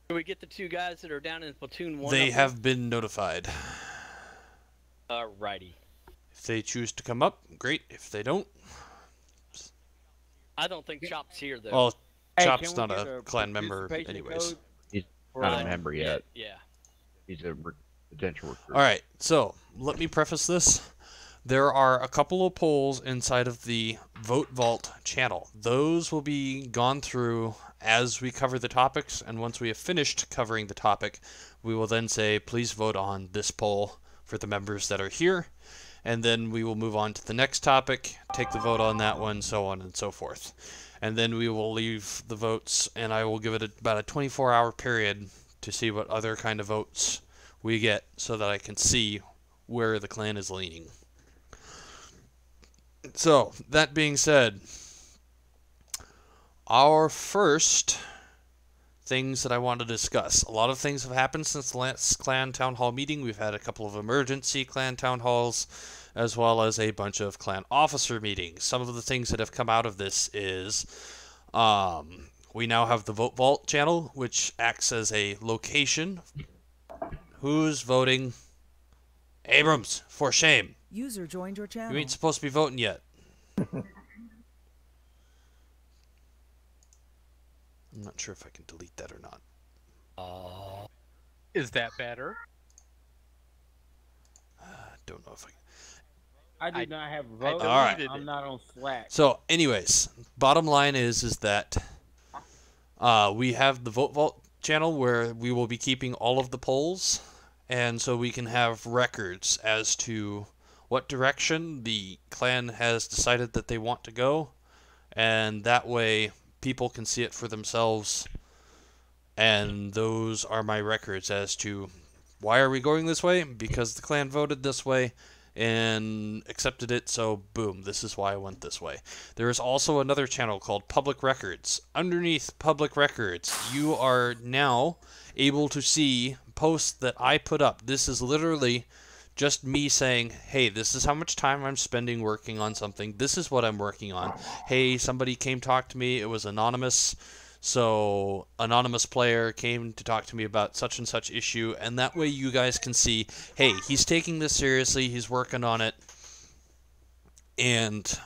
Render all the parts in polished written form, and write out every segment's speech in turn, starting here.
Can we get the 2 guys that are down in platoon 1? They have been notified. Righty. If they choose to come up, great. If they don't, I don't think Chop's here though. well, Hey, Chop's can we not get a clan member participation anyways. code? He's for, not a member yet. Yeah. He's a potential recruit. All right, so let me preface this. There are a couple of polls inside of the Vote Vault channel. Those will be gone through as we cover the topics, and once we have finished covering the topic, we will then say, please vote on this poll for the members that are here, and then we will move on to the next topic, take the vote on that one, so on and so forth. And then we will leave the votes, and I will give it about a 24-hour period to see what other kind of votes we get so that I can see where the clan is leaning. So, that being said, our first things that I want to discuss. A lot of things have happened since the last clan town hall meeting. We've had a couple of emergency clan town halls, as well as a bunch of clan officer meetings. Some of the things that have come out of this is we now have the Vote Vault channel, which acts as a location. Who's voting? Abrams, for shame. User joined your channel. You ain't supposed to be voting yet. I'm not sure if I can delete that or not. Is that better? Don't know if I can. I do not have a vote. All right. I'm not on Slack. So, anyways, bottom line is that we have the Vote Vault channel where we will be keeping all of the polls, and so we can have records as to what direction the clan has decided that they want to go, and that way people can see it for themselves, and those are my records as to why are we going this way? Because the clan voted this way and accepted it, so boom, this is why I went this way. There is also another channel called Public Records. Underneath Public Records, you are now able to see posts that I put up. This is literally just me saying, hey, this is how much time I'm spending working on something. This is what I'm working on. Hey, somebody came talk to me. It was anonymous. So, anonymous player came to talk to me about such and such issue, and that way you guys can see, hey, he's taking this seriously, he's working on it, and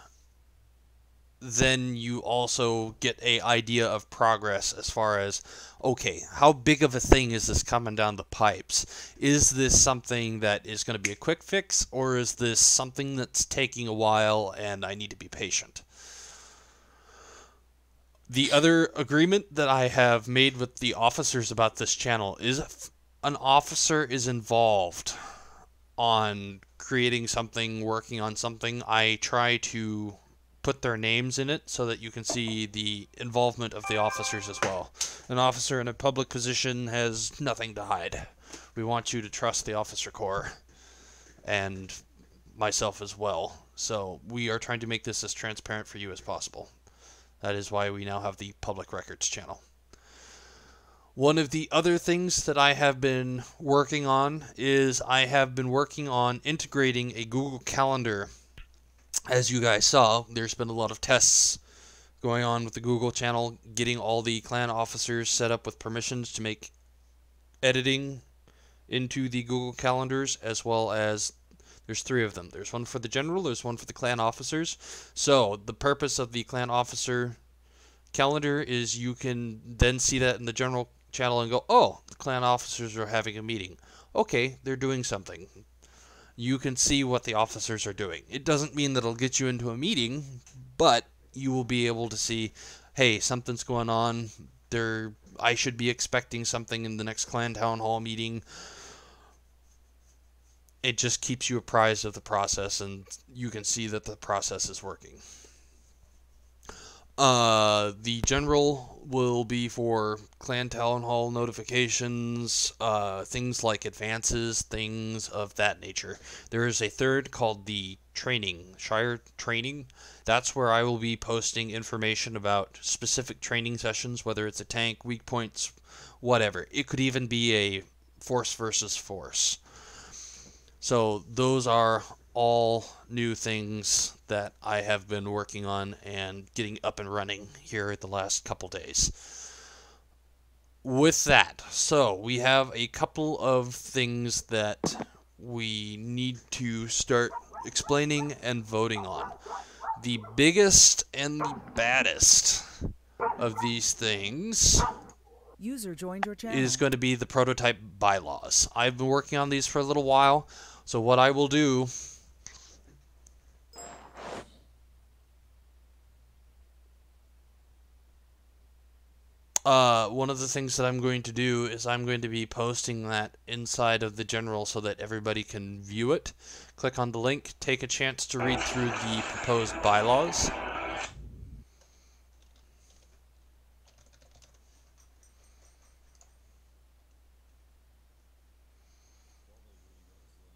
then you also get an idea of progress as far as, okay, how big of a thing is this coming down the pipes? Is this something that is going to be a quick fix, or is this something that's taking a while and I need to be patient? The other agreement that I have made with the officers about this channel is if an officer is involved on creating something, working on something, I try to put their names in it so that you can see the involvement of the officers as well. An officer in a public position has nothing to hide. We want you to trust the officer corps and myself as well. So we are trying to make this as transparent for you as possible. That is why we now have the Public Records channel. One of the other things that I have been working on is I have been working on integrating a Google Calendar. As you guys saw, there's been a lot of tests going on with the Google channel, getting all the clan officers set up with permissions to make editing into the Google Calendars, as well as there's 3 of them. There's one for the general, there's one for the clan officers. So the purpose of the clan officer calendar is you can then see that in the general channel and go, oh, the clan officers are having a meeting. Okay, they're doing something. You can see what the officers are doing. It doesn't mean that it'll get you into a meeting, but you will be able to see, hey, something's going on. I should be expecting something in the next clan town hall meeting. It just keeps you apprised of the process, and you can see that the process is working. The general will be for clan town hall notifications, things like advances, things of that nature. There is a third called the training, Shire training. That's where I will be posting information about specific training sessions, whether it's a tank, weak points, whatever. It could even be a force versus force. So those are all new things that I have been working on and getting up and running here the last couple days. with that, so we have a couple of things that we need to start explaining and voting on. The biggest and the baddest of these things User joined your channel. is going to be the prototype bylaws. I've been working on these for a little while, so what I will do one of the things that I'm going to do is I'm going to be posting that inside of the general so that everybody can view it. Click on the link, take a chance to read through the proposed bylaws.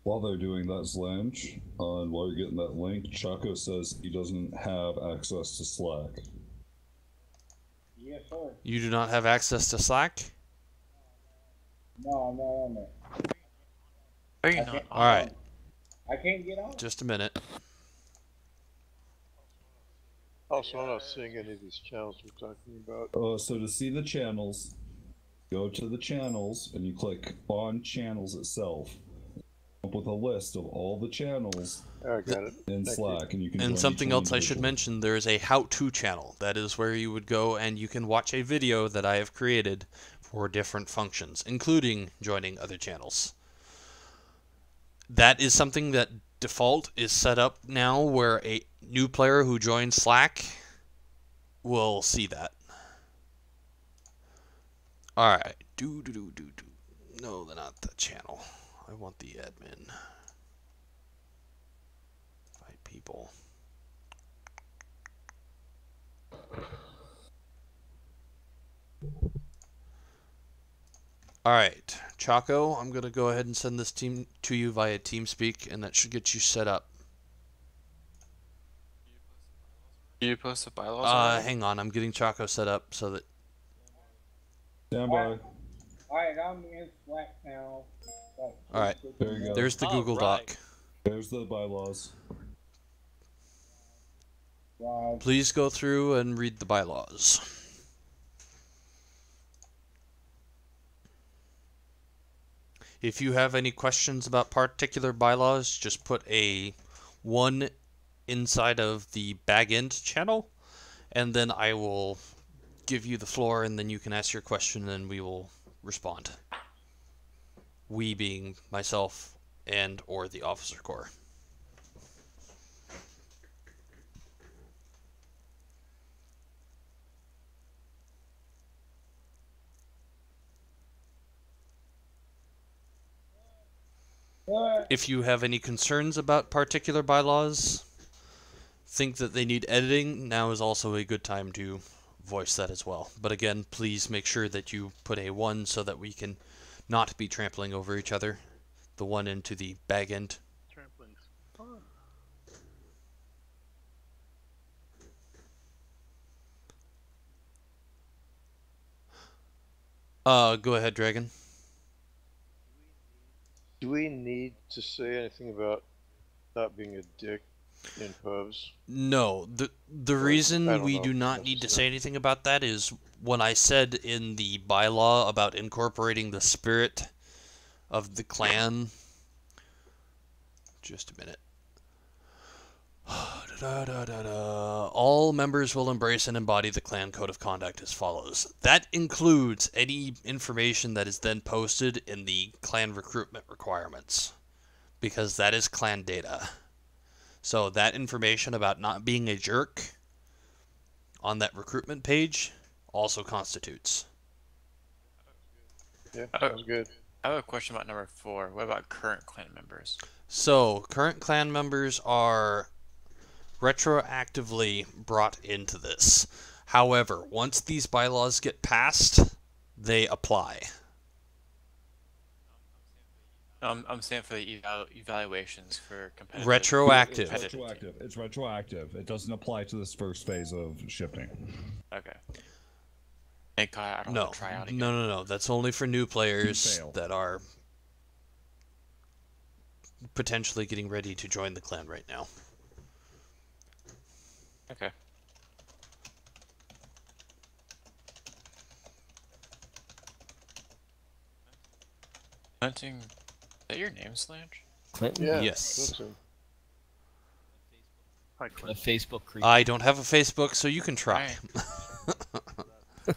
While they're doing that, Slange, and while you're getting that link, Chaco says he doesn't have access to Slack. Yes, sir. You do not have access to Slack? No, I'm not on there. Are you not? Alright, I can't get on. just a minute. Also, I'm not seeing any of these channels we're talking about. So to see the channels, go to the channels and you click on channels itself. Up with a list of all the channels I got it. in Thank Slack, and you can. And join something each else one I should individually. mention, there is a how-to channel. That is where you would go and you can watch a video that I have created for different functions, including joining other channels. That is something that default is set up now where a new player who joins Slack will see that. Alright. No, they're not the channel. I want the admin. People. Alright, Chaco, I'm going to go ahead and send this team to you via TeamSpeak, and that should get you set up. Do you post the bylaws already? Hang on, I'm getting Chaco set up so that... Stand by. Alright, I'm in Slack now. Alright, There you go. there's the Google Doc. There's the bylaws. Please go through and read the bylaws. If you have any questions about particular bylaws, just put a 1 inside of the back-end channel, and then I will give you the floor, and then you can ask your question, and we will respond. We being myself and or the officer corps. If you have any concerns about particular bylaws, think that they need editing, now is also a good time to voice that as well. But again, please make sure that you put a 1 so that we can not be trampling over each other. The 1 into the bag end. Trampling's fun. Go ahead, Dragon. Do we need to say anything about not being a dick in pubs? No, the I reason don't we know do if not that's need to necessary. say anything about that is when I said in the bylaw about incorporating the spirit of the clan. Just a minute. All members will embrace and embody the clan code of conduct as follows. That includes any information that is then posted in the clan recruitment requirements, because that is clan data. So that information about not being a jerk on that recruitment page also constitutes. Yeah, sounds good. I have a question about number 4. What about current clan members? So current clan members are retroactively brought into this. However, once these bylaws get passed, they apply. I'm saying for the evaluations for competitive. Retroactive. It's retroactive. It's retroactive. It doesn't apply to this first phase of shifting. Okay. Thank God I don't No, want to try out again. no. That's only for new players Fail. that are potentially getting ready to join the clan right now. Okay. Hunting. Is that your name, Slange? Clinton? Yeah. Yes. Clinton. Hi, A Clint. Facebook creep. I don't have a Facebook, so you can try. Alright.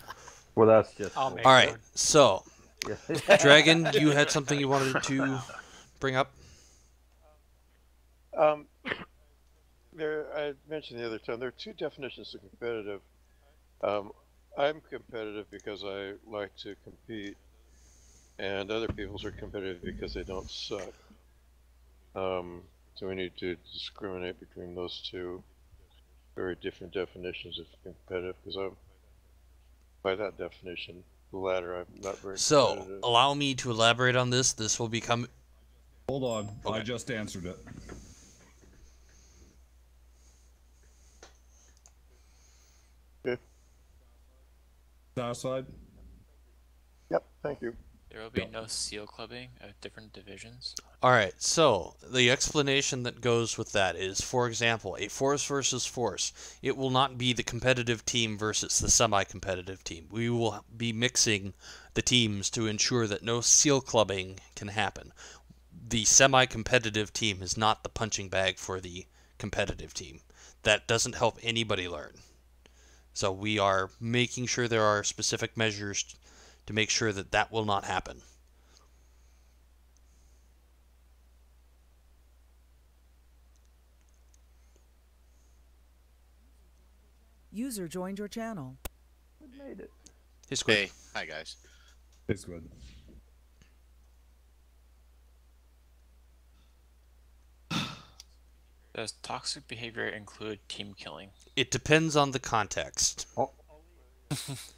Well, that's just. I'll make All right, one. so Yeah. Dragon, you had something you wanted to bring up? I mentioned the other time, there are two definitions of competitive. I'm competitive because I like to compete, and other people are competitive because they don't suck. So we need to discriminate between those two very different definitions of competitive, because I'm, by that definition, the latter, I'm not very So, competitive. allow me to elaborate on this. This will become... Hold on. Okay. I just answered it. Okay. Satisfied? Yep, thank you. There will be no seal clubbing of different divisions. Alright, so the explanation that goes with that is, for example, a force versus force. It will not be the competitive team versus the semi-competitive team. We will be mixing the teams to ensure that no seal clubbing can happen. The semi-competitive team is not the punching bag for the competitive team. That doesn't help anybody learn. So we are making sure there are specific measures to make sure that that will not happen. User joined your channel. Made it. Hey, Squid. Hey, hi guys. It's good. Does toxic behavior include team killing? It depends on the context.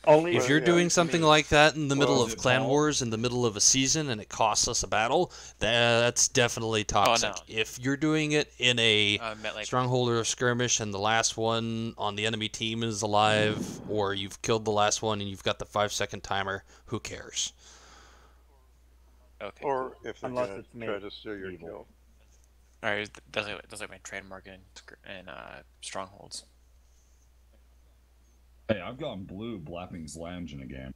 Only If Well, you're yeah, doing I something mean, like that in the middle well, of is it clan Paul? wars, in the middle of a season, and it costs us a battle, that's definitely toxic. no. If you're doing it in a I meant like stronghold or a skirmish and the last one on the enemy team is alive, or you've killed the last one and you've got the 5-second timer, who cares? okay. Or if they're Unless gonna it's try made to steal your evil. kill. Alright, that's like my trademark in strongholds. Hey, I've gone blue Blapping's Lounge in a game.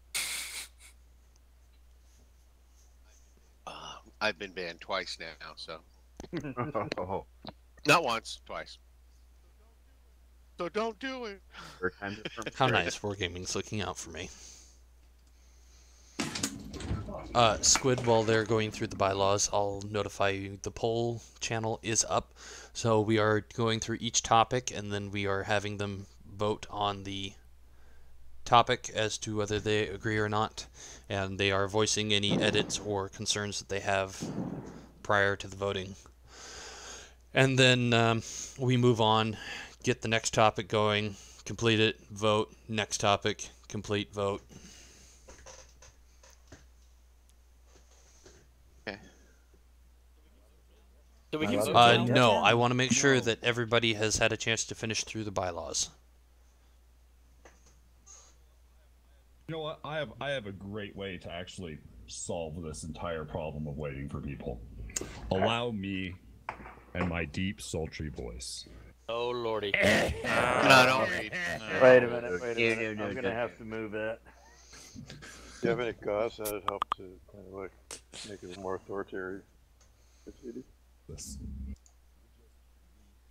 I've been banned twice now, so Oh, not once, twice. So don't do it. third time the charm. How nice, Wargaming's looking out for me. Squid, while they're going through the bylaws, I'll notify you the poll channel is up. So we are going through each topic, and then we are having them vote on the topic as to whether they agree or not. And they are voicing any edits or concerns that they have prior to the voting. And then we move on, get the next topic going, complete it, vote, next topic, complete, vote. So we can User vote joined now? your No, channel. I want to make sure No. that everybody has had a chance to finish through the bylaws. You know what? I have a great way to actually solve this entire problem of waiting for people. Allow me and my deep, sultry voice. Oh lordy. No, don't read. Wait a minute. No, I'm gonna have to move it. Do you have any cause that would help to kind of like make it more authoritarian? This.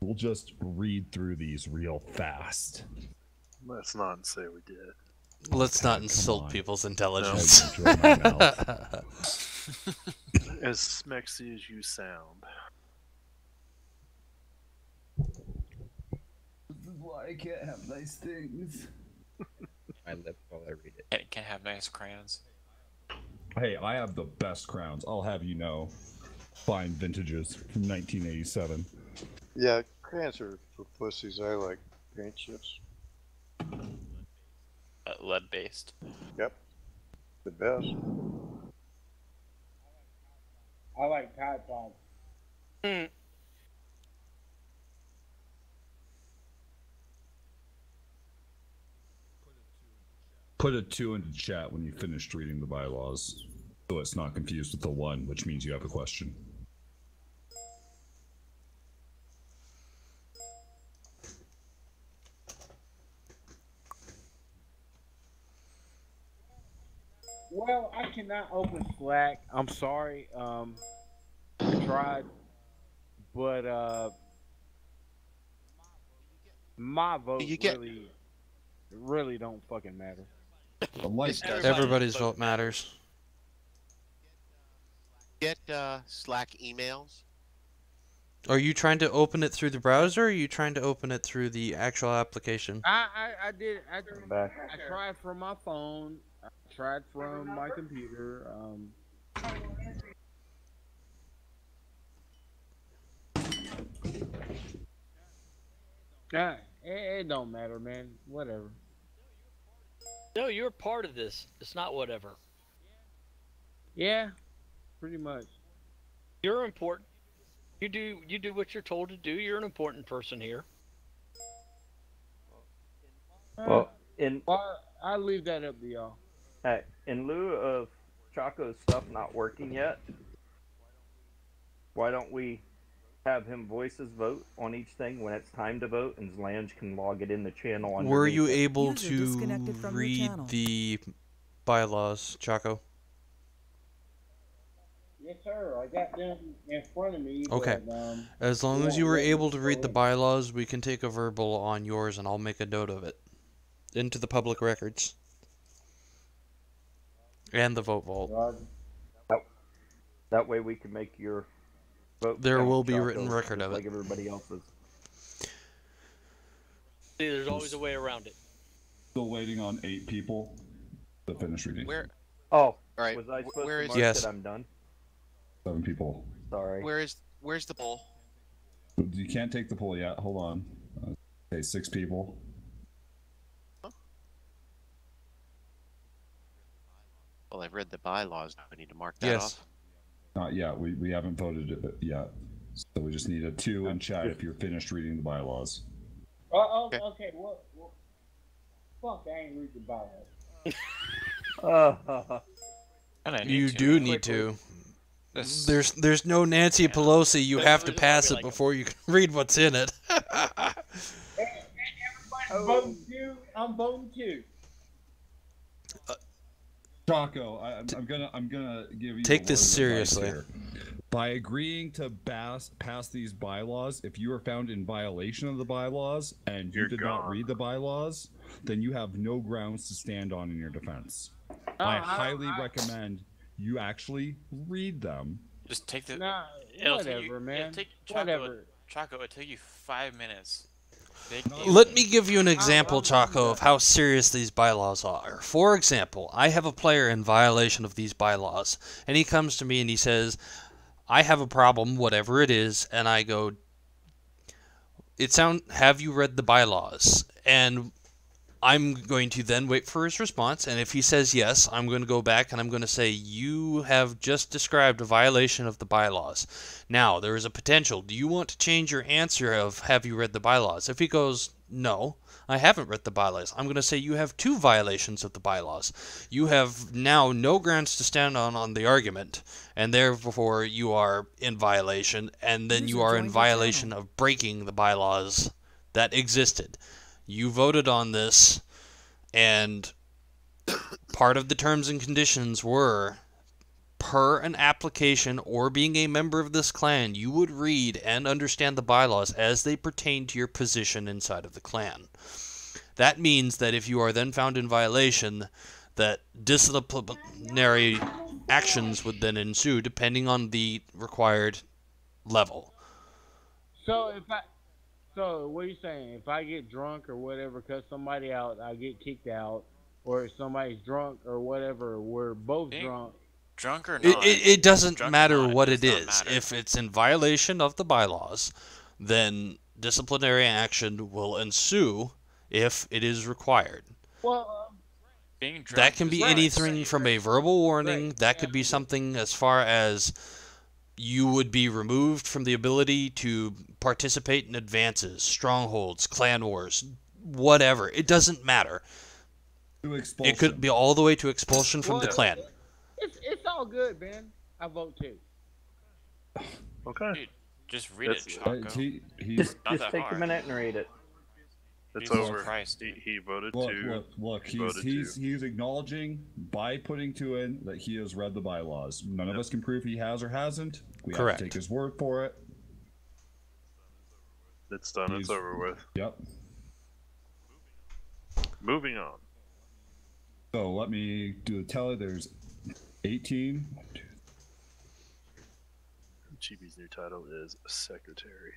We'll just read through these real fast. Let's not say we did. Let's not Come insult on. people's I intelligence. enjoy my mouth. As smexy as you sound. This is why I can't have nice things. My lips while I read it. And can't have nice crayons. Hey, I have the best crowns. I'll have you know. Fine vintages from 1987. Yeah, crayons are for pussies. I like paint chips. Lead based. Yep. The best. I like Tide Pods. Put a 2 into chat when you finished reading the bylaws, so it's not confused with the 1, which means you have a question. Well, I cannot open Slack. I'm sorry. I tried, but my vote You get really don't fucking matter. Like Everybody's vote matters. Slack emails. Are you trying to open it through the browser, or are you trying to open it through the actual application? I did. I tried from my phone. I tried from my computer. It don't matter, man. Whatever. No, you're part of this. It's not whatever. Yeah, pretty much. You're important. You do what you're told to do. You're an important person here. Well, I'll leave that up to y'all. Hey, in lieu of Chaco's stuff not working yet, why don't we have him voice his vote on each thing when it's time to vote, and Zlange can log it in the channel. Were you it. able to read the bylaws, Chaco? Yes, sir. I got them in front of me. Okay. But, as long as you were able to read the bylaws, we can take a verbal on yours, and I'll make a note of it into the public records and the vote vault. That way we can make your vote. There count, will be a Chaco, written record of like it. everybody else's. See, there's always a way around it. Still waiting on 8 people to finish reading. Where? Oh, All right. was I supposed where to is mark Yes. that I'm done? 7 people. Sorry. Where's the poll? You can't take the poll yet. Hold on. Okay, 6 people. Well, I've read the bylaws. I need to mark that Yes. off. Not yet. We haven't voted it yet. So we just need a 2 in chat if you're finished reading the bylaws. Okay. What? Fuck, I ain't read the bylaws. You do need to. There's no Nancy Pelosi. You have to pass it before you can read what's in it. Everybody's voting too. I'm voting too. Chaco, I'm gonna give you. Take a this word of advice seriously. here. By agreeing to pass these bylaws, if you are found in violation of the bylaws and you did not read the bylaws, then you have no grounds to stand on in your defense. I highly recommend you actually read them. Just take the. Whatever, man. Whatever. Chaco, it'll take you 5 minutes. Let me give you an example, Chaco, of how serious these bylaws are. For example, I have a player in violation of these bylaws, and he comes to me and he says, I have a problem, whatever it is, and I go, have you read the bylaws? And I'm going to then wait for his response, and if he says yes, I'm going to go back and I'm going to say, you have just described a violation of the bylaws. Now, there is a potential. Do you want to change your answer of, have you read the bylaws? If he goes, no, I haven't read the bylaws, I'm going to say, you have 2 violations of the bylaws. You have now no grounds to stand on the argument, and therefore you are in violation, and then you are in violation of breaking the bylaws that existed. You voted on this, and part of the terms and conditions were, per an application or being a member of this clan, you would read and understand the bylaws as they pertain to your position inside of the clan. That means that if you are then found in violation, that disciplinary actions would then ensue depending on the required level. So what are you saying? If I get drunk or whatever, cuss somebody out, I get kicked out, or if somebody's drunk or whatever, we're both drunk. Drunk or not? It doesn't matter what it is. If it's in violation of the bylaws, then disciplinary action will ensue if it is required. Well, that can be anything from a verbal warning. That could be something as far as you would be removed from the ability to participate in advances, strongholds, clan wars, whatever. It doesn't matter. It could be all the way to expulsion from the clan. It's all good, man. I vote too. Okay. Dude, just read it, Chaco. Just take a minute and read it. It's Jesus over. Christ. He voted Look, to. look. He voted He's acknowledging by putting two in that he has read the bylaws. None of us can prove he has or hasn't. We have Correct. to take his word for it. It's done. It's over with. Yep. Moving on. So let me do the tally. There's 18. Chibi's new title is Secretary.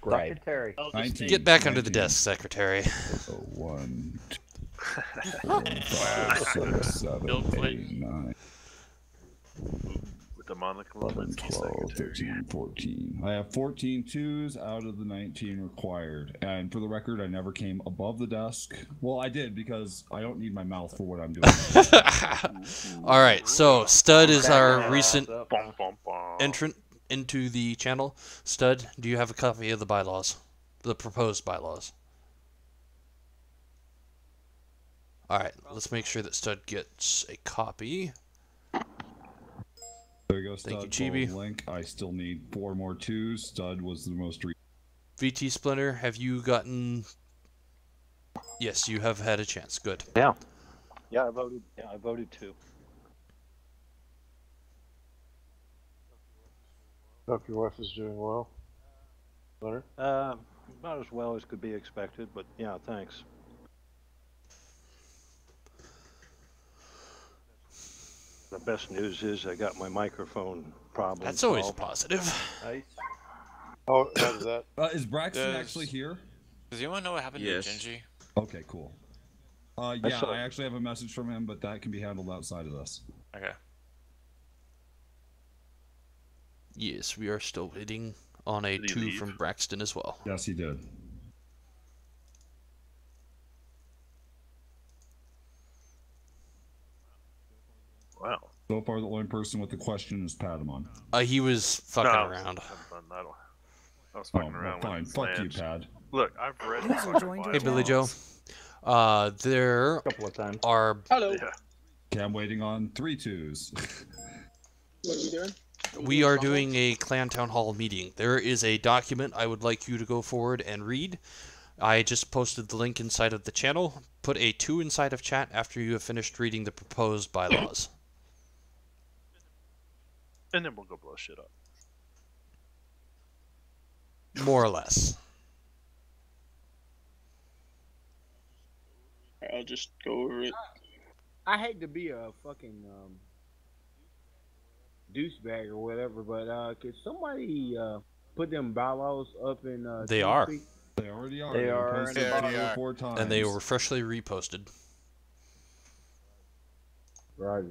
Secretary. 19, Get back under the 19. desk, Secretary. So 1, 2, 4, 5, 6, 7, Bill 8, Clinton. 9, With the Monica 11, Lewinsky 12, Secretary. 13, 14. I have 14 twos out of the 19 required. And for the record, I never came above the desk. Well, I did because I don't need my mouth for what I'm doing. All right, so Stud is our recent Bum, bum, bum. entrant into the channel. Stud, do you have a copy of the bylaws? The proposed bylaws? All right, let's make sure that Stud gets a copy. There you go, Thank Stud. you, Chibi. Follow the link. I still need 4 more twos. Stud was the most VT Splinter, have you gotten... Yes, you have had a chance. Good. Yeah, I voted. Yeah, I voted too. Hope your wife is doing well. Leonard? About as well as could be expected, but yeah, thanks. The best news is I got my microphone problem That's always solved. positive. Nice. Oh, how did that? Is Braxton Does- actually here? Does anyone know what happened Yes. to Genji? Okay, cool. Yeah, saw- I actually have a message from him, but that can be handled outside of this. Okay. Yes, we are still waiting on a Did he 2 leave? from Braxton as well. Yes, he did. Wow. So far, the only person with the question is Padamon. He was fucking No, around. I was Oh, fucking well, around fine. with Fuck you, Lange. Pad. Look, I've read the User fucking joined your Hey, Billy Joe. bylaws. There A couple of times. are... Hello. Yeah. Okay, I'm waiting on 3 twos. What are we doing? We are doing a Clan Town Hall meeting. There is a document I would like you to go forward and read. I just posted the link inside of the channel. Put a 2 inside of chat after you have finished reading the proposed bylaws. And then we'll go blow shit up. More or less. I'll just go over it. I hate to be a fucking douchebag or whatever, but could somebody put them bylaws up in They are. TeamSpeak? They already are. They are. Posted They already 3 or are. 4 times. And they were freshly reposted. Right.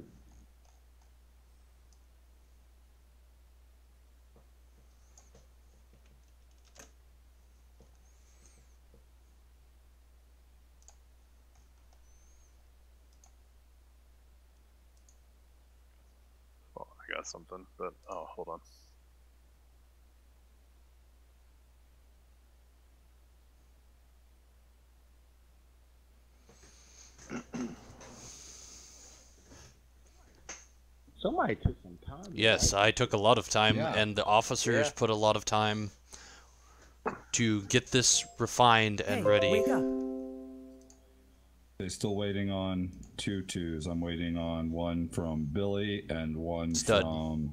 Oh, I got something, but oh, hold on. Somebody took some time. Yes, I took a lot of time, Yeah. and the officers Yeah. put a lot of time to get this refined and Hey, ready. wake up. They're still waiting on 2 twos. I'm waiting on 1 from Billy and 1 Stud. from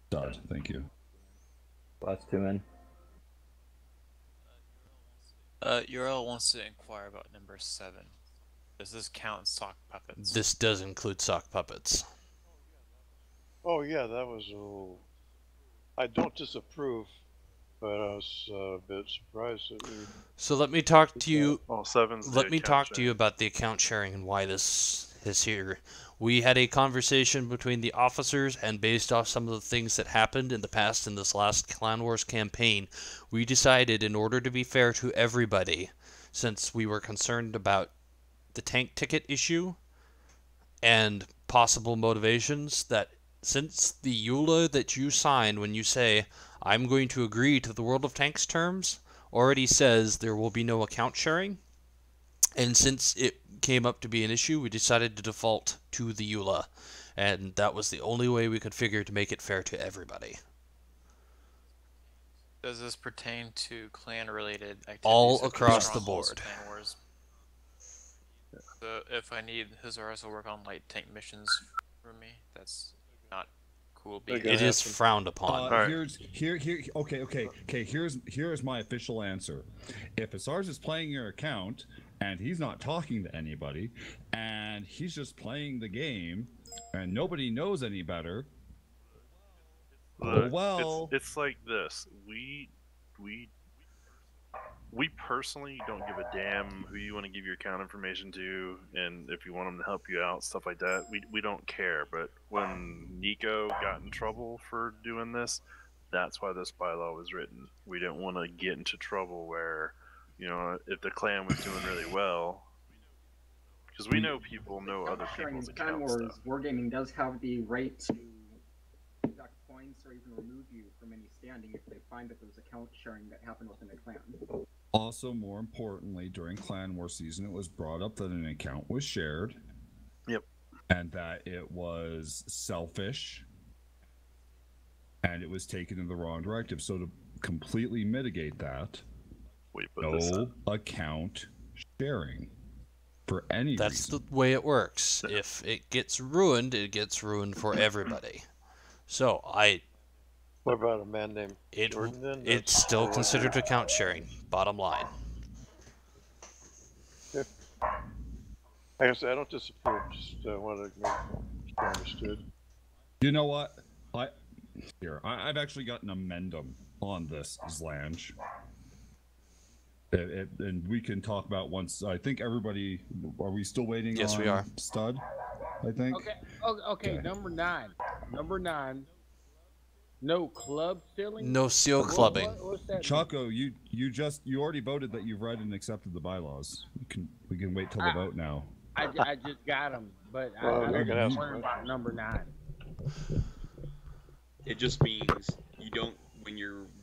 Stud. Thank you. Last 2 in. Uriel wants to inquire about number 7. Does this count sock puppets? This does include sock puppets. Oh yeah, that was a little. I don't disapprove, but I was a bit surprised that we. So let me talk to you. All seven's the Let me account talk to sharing. you about the account sharing and why this is here. We had a conversation between the officers, and based off some of the things that happened in the past in this last Clan Wars campaign, we decided, in order to be fair to everybody, since we were concerned about the tank ticket issue and possible motivations, that since the EULA that you sign when you say, I'm going to agree to the World of Tanks terms, already says there will be no account sharing, and since it came up to be an issue, we decided to default to the EULA, and that was the only way we could figure to make it fair to everybody. Does this pertain to clan-related activities? All such as across the strongholds, board. Clan wars? So if I need his or us to work on light tank missions for me, that's not cool. It is frowned upon. Here's my official answer. If Asar's is playing your account and he's not talking to anybody and he's just playing the game and nobody knows any better, Look, well, it's like this. We personally don't give a damn who you want to give your account information to, and if you want them to help you out, stuff like that. We don't care. But when Nico got in trouble for doing this, that's why this bylaw was written. We didn't want to get into trouble where, you know, if the clan was doing really well, because we know people know other people's Clan account Wars stuff. Wargaming does have the right to deduct points or even remove you from any standing if they find that there's account sharing that happened within a clan. also more importantly, during Clan War season, it was brought up that an account was shared. Yep. And that it was selfish and it was taken in the wrong directive. So to completely mitigate that, no account sharing for any That's reason. the way it works. If it gets ruined for everybody. So What about a man named Jordan then? It's still considered account sharing, bottom line. Like I said, I don't disapprove, just want to make sure understood. You know what? I've actually got an amendum on this, Zlange. And we can talk about once. I think everybody. Are we still waiting? Yes, on we are. Stud, I think. Okay. Number 9. No club stealing. No seal clubbing. What's that? Choco, you already voted that you've read and accepted the bylaws. We can wait till the vote now. I just got them, but Well, I you're gonna was ask wondering about number 9. It just means you don't, when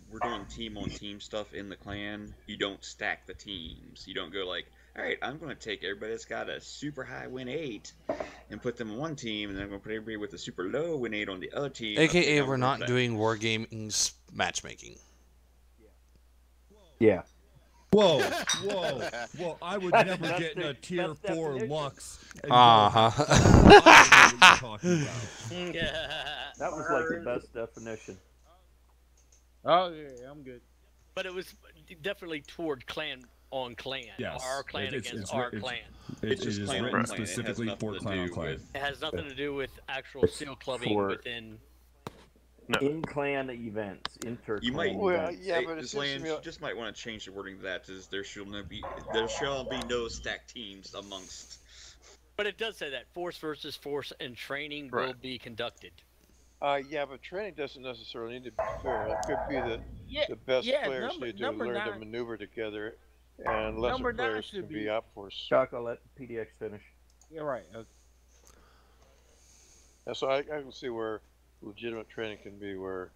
we're doing team on team stuff in the clan, you don't stack the teams. You don't go like, all right, I'm going to take everybody that's got a super high win 8 and put them on one team, and then I'm going to put everybody with a super low win 8 on the other team. AKA, we're not doing Wargaming's matchmaking. Yeah. Whoa! I would never get in a tier 4 Lux. Uh-huh. That was like the best definition. Oh yeah, I'm good. But it was definitely toward clan on clan. Yes. Our clan against our clan. It is written specifically for clan on clan. It has nothing to do with actual seal clubbing within. In clan events, inter-clan You might, events. yeah, but it seems to Lance, me you just might want to change the wording to that. Is there shall be no stacked teams amongst. But it does say that force versus force and training will be conducted. Yeah, but training doesn't necessarily need to be fair. It could be that the best players need to learn to maneuver together, and lesser players can be outforced. Choco, let PDX finish. You're right. Okay. And so I can see where legitimate training can be where,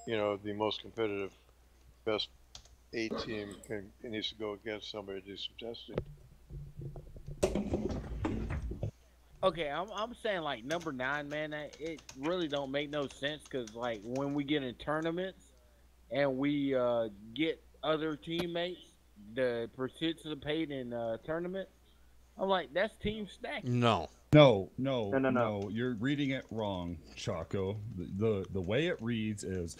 you know, the most competitive, best A team needs to go against somebody to do some testing. Okay, I'm saying like number 9, man. It really don't make no sense because like when we get in tournaments and we get other teammates to participate in tournament, I'm like that's team stacking. No, you're reading it wrong, Choco. The way it reads is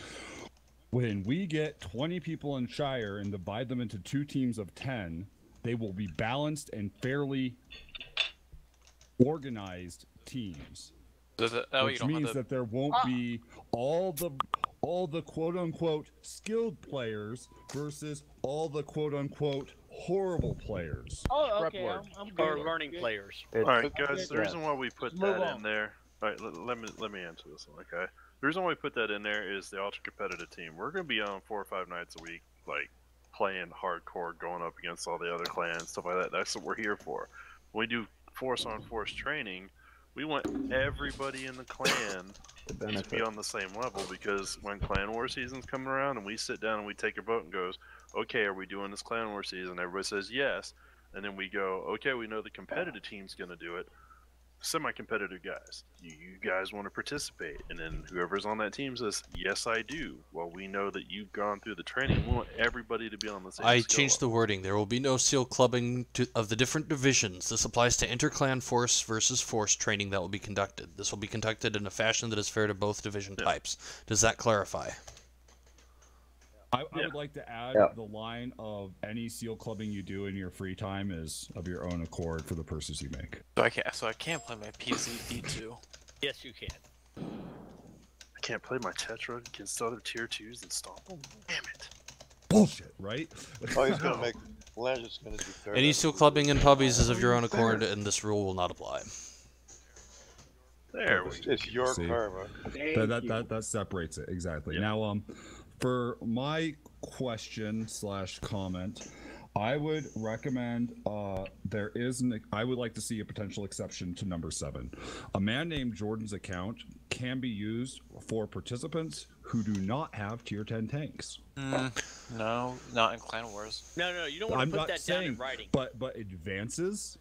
when we get 20 people in Shire and divide them into 2 teams of 10, they will be balanced and fairly organized teams. Which means that there won't be all the quote unquote skilled players versus all the quote unquote horrible players. Oh, okay. I'm good. Or learning players. All right, guys. The reason why we put that in there. All right, let me answer this one. Okay. The reason why we put that in there is the ultra competitive team. We're gonna be on 4 or 5 nights a week, like playing hardcore, going up against all the other clans, stuff like that. That's what we're here for. When we do force on force training, we want everybody in the clan to be on the same level, because when clan war season's coming around and we sit down and we take a vote and goes, okay, are we doing this clan war season? Everybody says yes, and then we go, okay, we know the competitive team's going to do it. semi-competitive guys. You guys want to participate, and then whoever's on that team says, "Yes, I do." Well, we know that you've gone through the training. We want everybody to be on the same. I changed the wording. There will be no seal clubbing of the different divisions. This applies to inter-clan force versus force training that will be conducted. This will be conducted in a fashion that is fair to both division types. Does that clarify? I would like to add the line of any seal clubbing you do in your free time is of your own accord for the purses you make. So I can't play my PZD2. Yes, you can. I can't play my Tetra against other tier 2s and stop them. Damn it. Bullshit, right? Oh, he's gonna make. Lange is gonna do. Any seal clubbing in pubbies is of your own accord, and this rule will not apply. There it's your See? karma. That separates it exactly. Yeah. Now, for my question / comment, I would recommend I would like to see a potential exception to number 7. A man named Jordan's account can be used for participants who do not have tier 10 tanks. No, not in Clan Wars. No, you don't want to put that down in writing. But advances.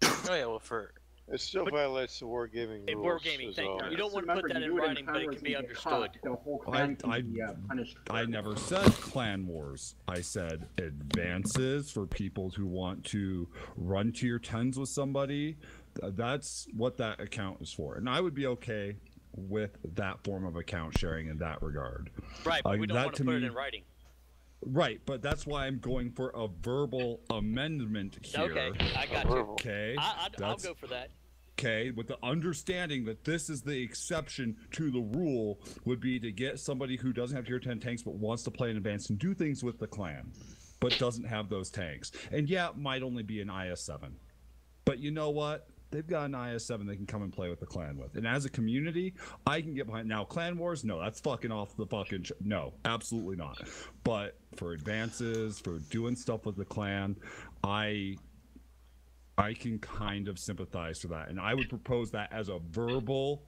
Oh yeah, well for. It still violates the wargaming rules. Wargaming, thank you. You don't want to put that in writing, but it can be understood. The whole clan can be punished. I never said Clan Wars. I said advances for people who want to run tier 10s with somebody. That's what that account is for. And I would be okay with that form of account sharing in that regard. Right, but we don't want to put it in writing. Right, but that's why I'm going for a verbal amendment here. Okay, I got you. Okay, I'll go for that. Okay, with the understanding that this is the exception to the rule would be to get somebody who doesn't have tier 10 tanks but wants to play in advance and do things with the clan, but doesn't have those tanks. And yeah, it might only be an IS-7. But you know what? They've got an IS-7 they can come and play with the clan with. And as a community, I can get behind. Now, Clan Wars, no, that's fucking off the fucking... No, absolutely not. But for advances, for doing stuff with the clan, I can kind of sympathize for that. And I would propose that as a verbal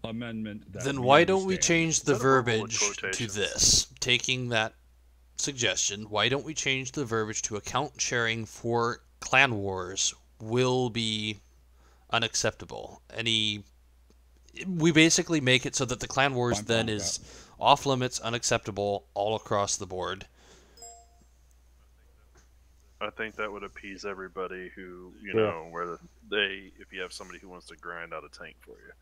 amendment. Then why don't we change the verbiage to this? Taking that suggestion, why don't we change the verbiage to account sharing for Clan Wars will be unacceptable. We basically make it so that the Clan Wars then is off limits, unacceptable all across the board. I think that would appease everybody who, where if you have somebody who wants to grind out a tank for you.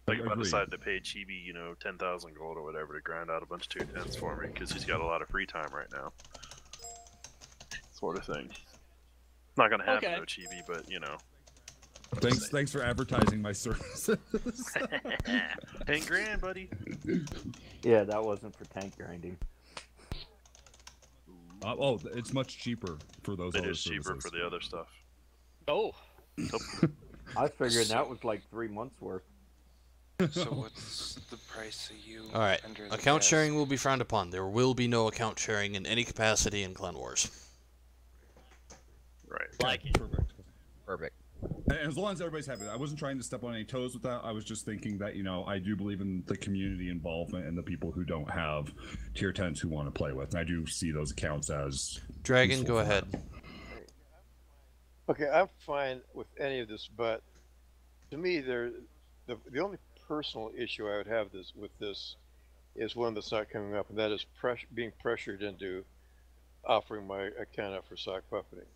Like if I decide to pay Chibi, 10,000 gold or whatever to grind out a bunch of tier 10s for me because he's got a lot of free time right now. Sort of thing. Not gonna happen, no Chibi, but Thanks for advertising my services. 10 grand, buddy. Yeah, that wasn't for tank grinding. It's much cheaper for those other services. It is cheaper for the other stuff. Oh. I figured that was like 3 months worth. So what's the price of you? All right, account sharing will be frowned upon. There will be no account sharing in any capacity in Clan Wars. Right. Like it. Perfect. And as long as everybody's happy, I wasn't trying to step on any toes with that. I was just thinking that, I do believe in the community involvement and the people who don't have tier 10s who want to play with. And I do see those accounts as... Dragon, go ahead. Okay, I'm fine with any of this, but to me, the only personal issue I would have with this is one that's not coming up, and that is being pressured into offering my account up for sock puppeting.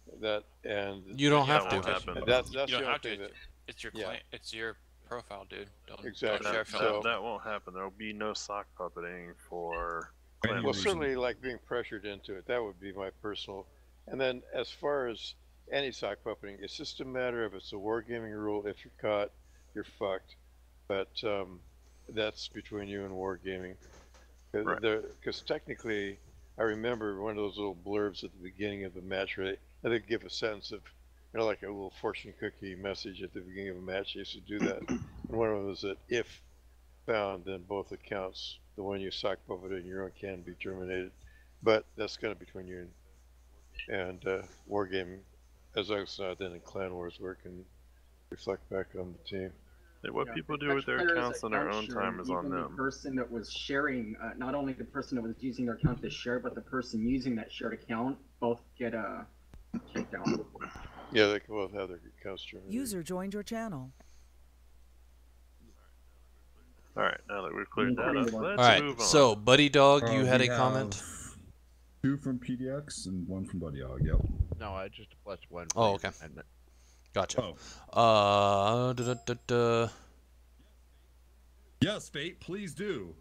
You don't have to. That's you don't the have only to. thing It's your client. It's your profile, dude. Exactly. That won't happen. There will be no sock puppeting for. Well, certainly, like being pressured into it, that would be my personal. And then, as far as any sock puppeting, it's just a matter of it's a wargaming rule. If you're caught, you're fucked. But that's between you and wargaming. Because technically, I remember one of those little blurbs at the beginning of the match where they give a sense of, like a little fortune cookie message at the beginning of a match. They used to do that. And one of them was that if found, then both accounts, the one you sock puppeted and your own, can be terminated. But that's kind of between you and wargaming. As I was then in Clan Wars, where it can reflect back on the team. What people do with their accounts on their own time is on them. The person that was sharing, not only the person that was using their account to share, but the person using that shared account both get kicked out. Yeah, they can both have their accounts terminated. User joined your channel. Alright, now that we've cleared that up, let's Alright, move on. so Buddy Dog, you had We a comment? 2 from PDX and 1 from Buddy Dog. Yep. No, I just plus 1. Oh, okay. Gotcha. Yes, Fate, please do.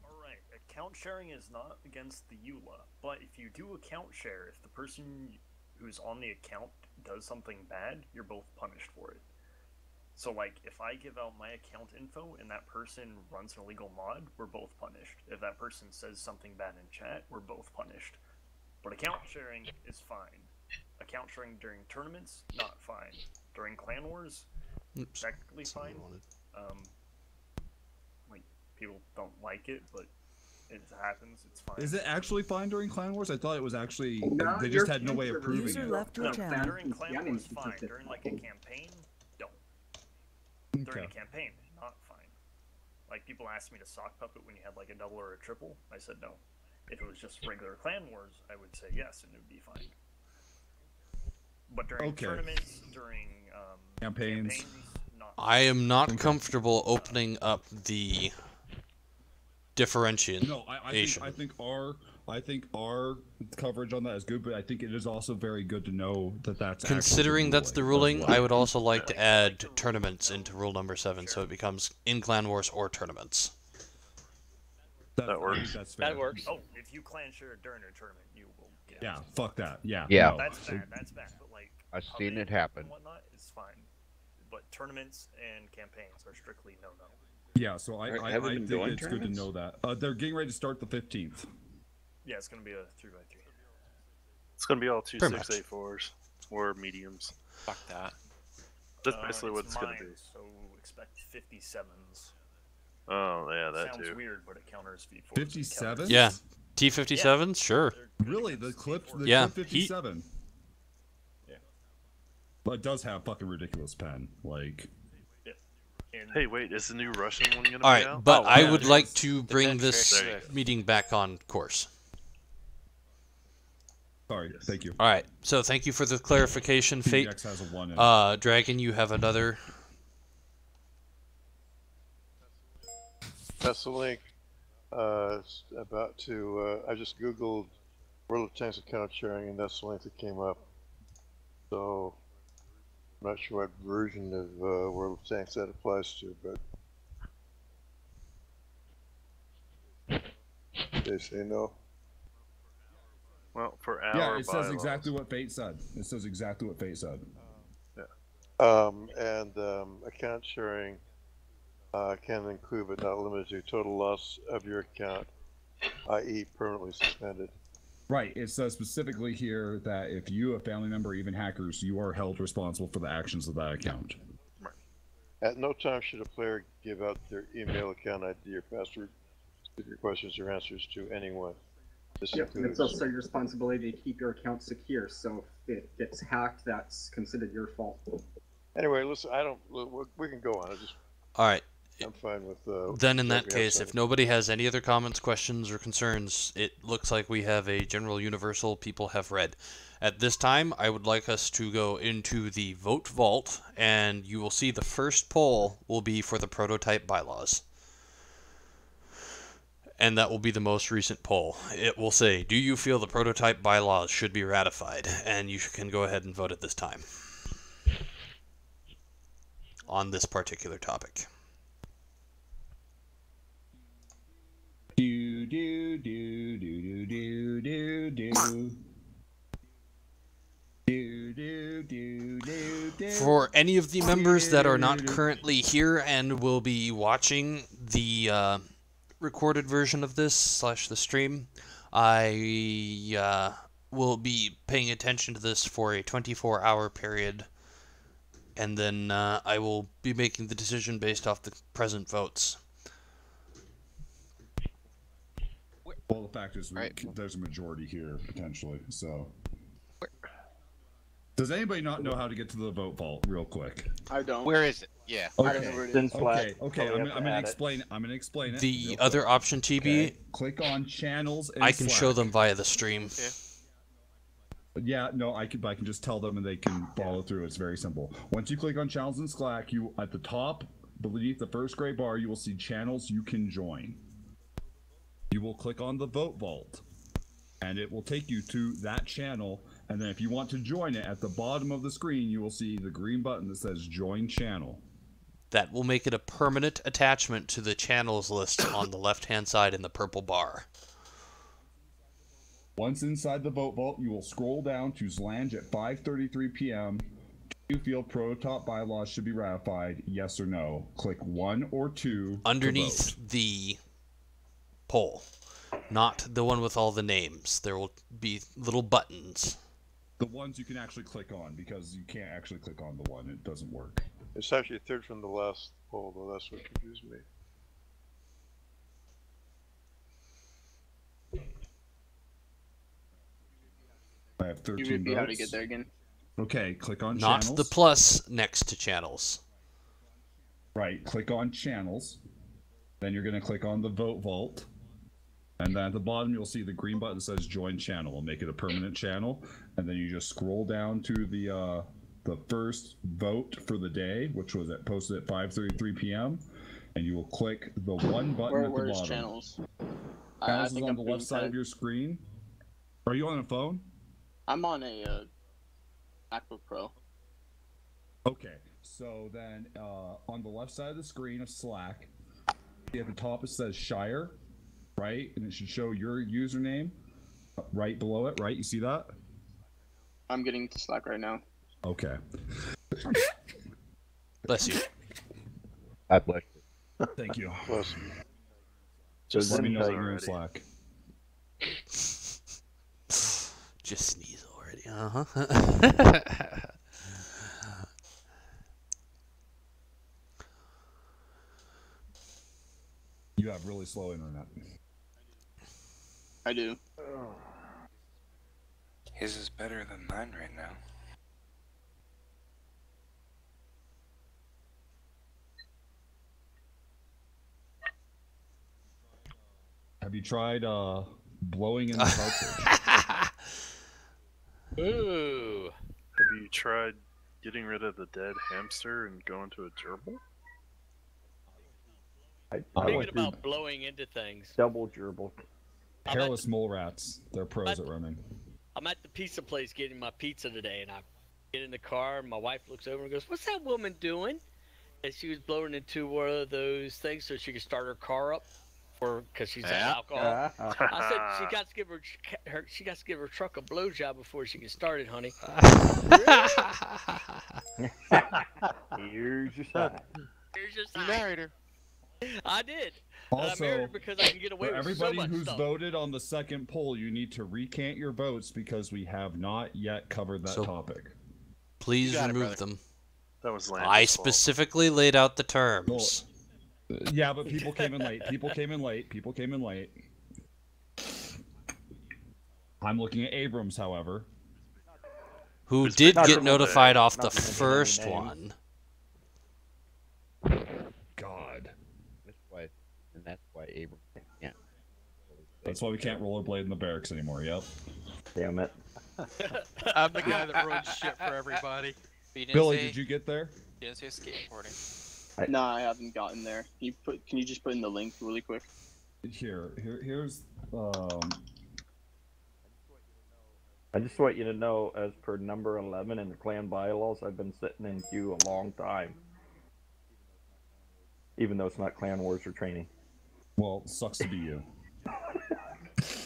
Alright, account sharing is not against the EULA, but if you do account share, if the person who's on the account does something bad, you're both punished for it. So, like, if I give out my account info and that person runs an illegal mod, we're both punished. If that person says something bad in chat, we're both punished. But account sharing is fine. Account sharing during tournaments, not fine. During clan wars, technically fine. Like, people don't like it, but it happens, it's fine. Is it actually fine during Clan Wars? I thought it was actually... No, they just had no way of proving User it. left your channel. During clan wars, fine. During, like, a campaign, don't. During a campaign, not fine. Like, people asked me to sock puppet when you had, like, a double or a triple. I said no. If it was just regular clan wars, I would say yes, and it would be fine. But during tournaments, during campaigns, not. I am not comfortable opening up the differentiation. No, I think our coverage on that is good, but I think it is also very good to know that that's Considering that's the ruling, I would also like to add tournaments into rule number 7, so it becomes in Clan Wars or tournaments. That works. That works. Oh, if you clan share during a tournament, you will get. Yeah, fuck that. Yeah. Yeah. No. That's bad. That's bad. But like, I've seen it happen. and whatnot is fine. But tournaments and campaigns are strictly no-no. Yeah, so I think it's good to know that. They're getting ready to start the 15th. Yeah, it's gonna be a 3x3. It's gonna be all 2 Pretty 6-8-4s or mediums. Fuck that. That's basically what it's gonna be. So expect 57s. Oh yeah, that Sounds too. weird, but it counters V4s. 57? Yeah, T57s, sure. Really, the clip, Yeah, clip 57. Yeah. But it does have fucking ridiculous pen, like. Hey, wait, is the new Russian one gonna be Alright, out? but Oh, I yeah, would it like is. to The bring Metric this Six. meeting back on course. Sorry, thank you. Alright, so thank you for the clarification, Fate. PDX has a 1 in. Dragon, you have another. That's the link. It's about to. I just googled World of Tanks account sharing, and that's the link that came up. So I'm not sure what version of World of Tanks that applies to, but they say no. Well, for our Yeah, it says bylaws. exactly what Fate said. It says exactly what Fate said. Account sharing can include, but not limited to, total loss of your account, i.e., permanently suspended. Right. It says specifically here that if you, a family member, or even hackers, you are held responsible for the actions of that account. At no time should a player give out their email account ID or password to your questions or answers to anyone. This Yep, and includes it's also your responsibility to keep your account secure, so if it gets hacked, that's considered your fault. Anyway, listen, we can go on. Alright. I'm fine with. Then in that what we have case, said. if nobody has any other comments, questions, or concerns, it looks like we have a general universal people have read. At this time, I would like us to go into the vote vault, and you will see the first poll will be for the prototype bylaws. And that will be the most recent poll. It will say, do you feel the prototype bylaws should be ratified? And you can go ahead and vote at this time on this particular topic. Do do do do do do do do. For any of the members that are not currently here and will be watching the recorded version of this / the stream, I will be paying attention to this for a 24-hour period, and then I will be making the decision based off the present votes. Well, the fact is, there's a majority here, potentially, so... Does anybody not know how to get to the vote vault real quick? I don't. Where is it? Yeah. Okay. I'm gonna explain. I'm gonna explain it. The other option, TB, click on channels. And I can show Slack. them via the stream. Yeah, no, I can just tell them and they can follow through. It's very simple. Once you click on channels in Slack, you at the top beneath the first gray bar, you will see channels you can join. You will click on the vote vault, and it will take you to that channel. And then if you want to join it, at the bottom of the screen, you will see the green button that says Join Channel. That will make it a permanent attachment to the channels list on the left-hand side in the purple bar. Once inside the vote vault, you will scroll down to Zlange at 5:33 p.m. Do you feel prototype bylaws should be ratified? Yes or no. Click 1 or 2 underneath the poll, not the one with all the names. There will be little buttons. The ones you can actually click on, because you can't actually click on the one. It doesn't work. It's actually third from the last poll, though. That's what confused me. I have 13 You repeat votes. how to get there again? Okay, click on Not channels. the plus next to channels. Right, click on channels. Then you're going to click on the vote vault. And then at the bottom, you'll see the green button that says Join Channel. We'll make it a permanent channel. And then you just scroll down to the first vote for the day, which was posted at 5:33 p.m. And you will click the one button at the Where's bottom. channels? Channels is on the left side of your screen. Are you on a phone? I'm on a MacBook Pro. Okay, so then on the left side of the screen of Slack, at the top it says Shire, right? And it should show your username right below it, right? You see that? I'm getting to Slack right now. Okay. Bless you. I bless you. Thank you. Plus, Just let me know that you're in Slack. Just sneeze already. Uh-huh. You have really slow internet. I do. His is better than mine right now. Have you tried blowing in the cartridge? Ooh. Have you tried getting rid of the dead hamster and going to a gerbil? Thinking about blowing into things. Double gerbil. Hairless mole rats. They're pros at running. I'm at the pizza place getting my pizza today, and I get in the car, and my wife looks over and goes, "What's that woman doing?" And she was blowing into one of those things so she could start her car up, because she's on alcohol. I said she got to give her truck a blowjob before she gets started, honey. Here's your sign. Here's your You sign. married her. I did. I married her Also, because I can get away for with so everybody much who's stuff. voted on the second poll, you need to recant your votes because we have not yet covered that topic. Please You got it, remove brother. them. That was I Landon's fault. specifically laid out the terms. Yeah, but people came in late. People came in late. People came in late. I'm looking at Abrams, however. Who It's did not get from notified there. off Not the gonna be first any names. one. God. That's why Abram can't. That's why we can't rollerblade in the barracks anymore. Yep. Damn it. I'm the guy that runs shit for everybody. Billy, did you get there? You didn't say skateboarding. No, I haven't gotten there. Can you just put in the link really quick? Here's I just want you to know, as per number 11 in the clan bylaws, I've been sitting in queue a long time. Even though it's not clan wars or training. Well, sucks to be you.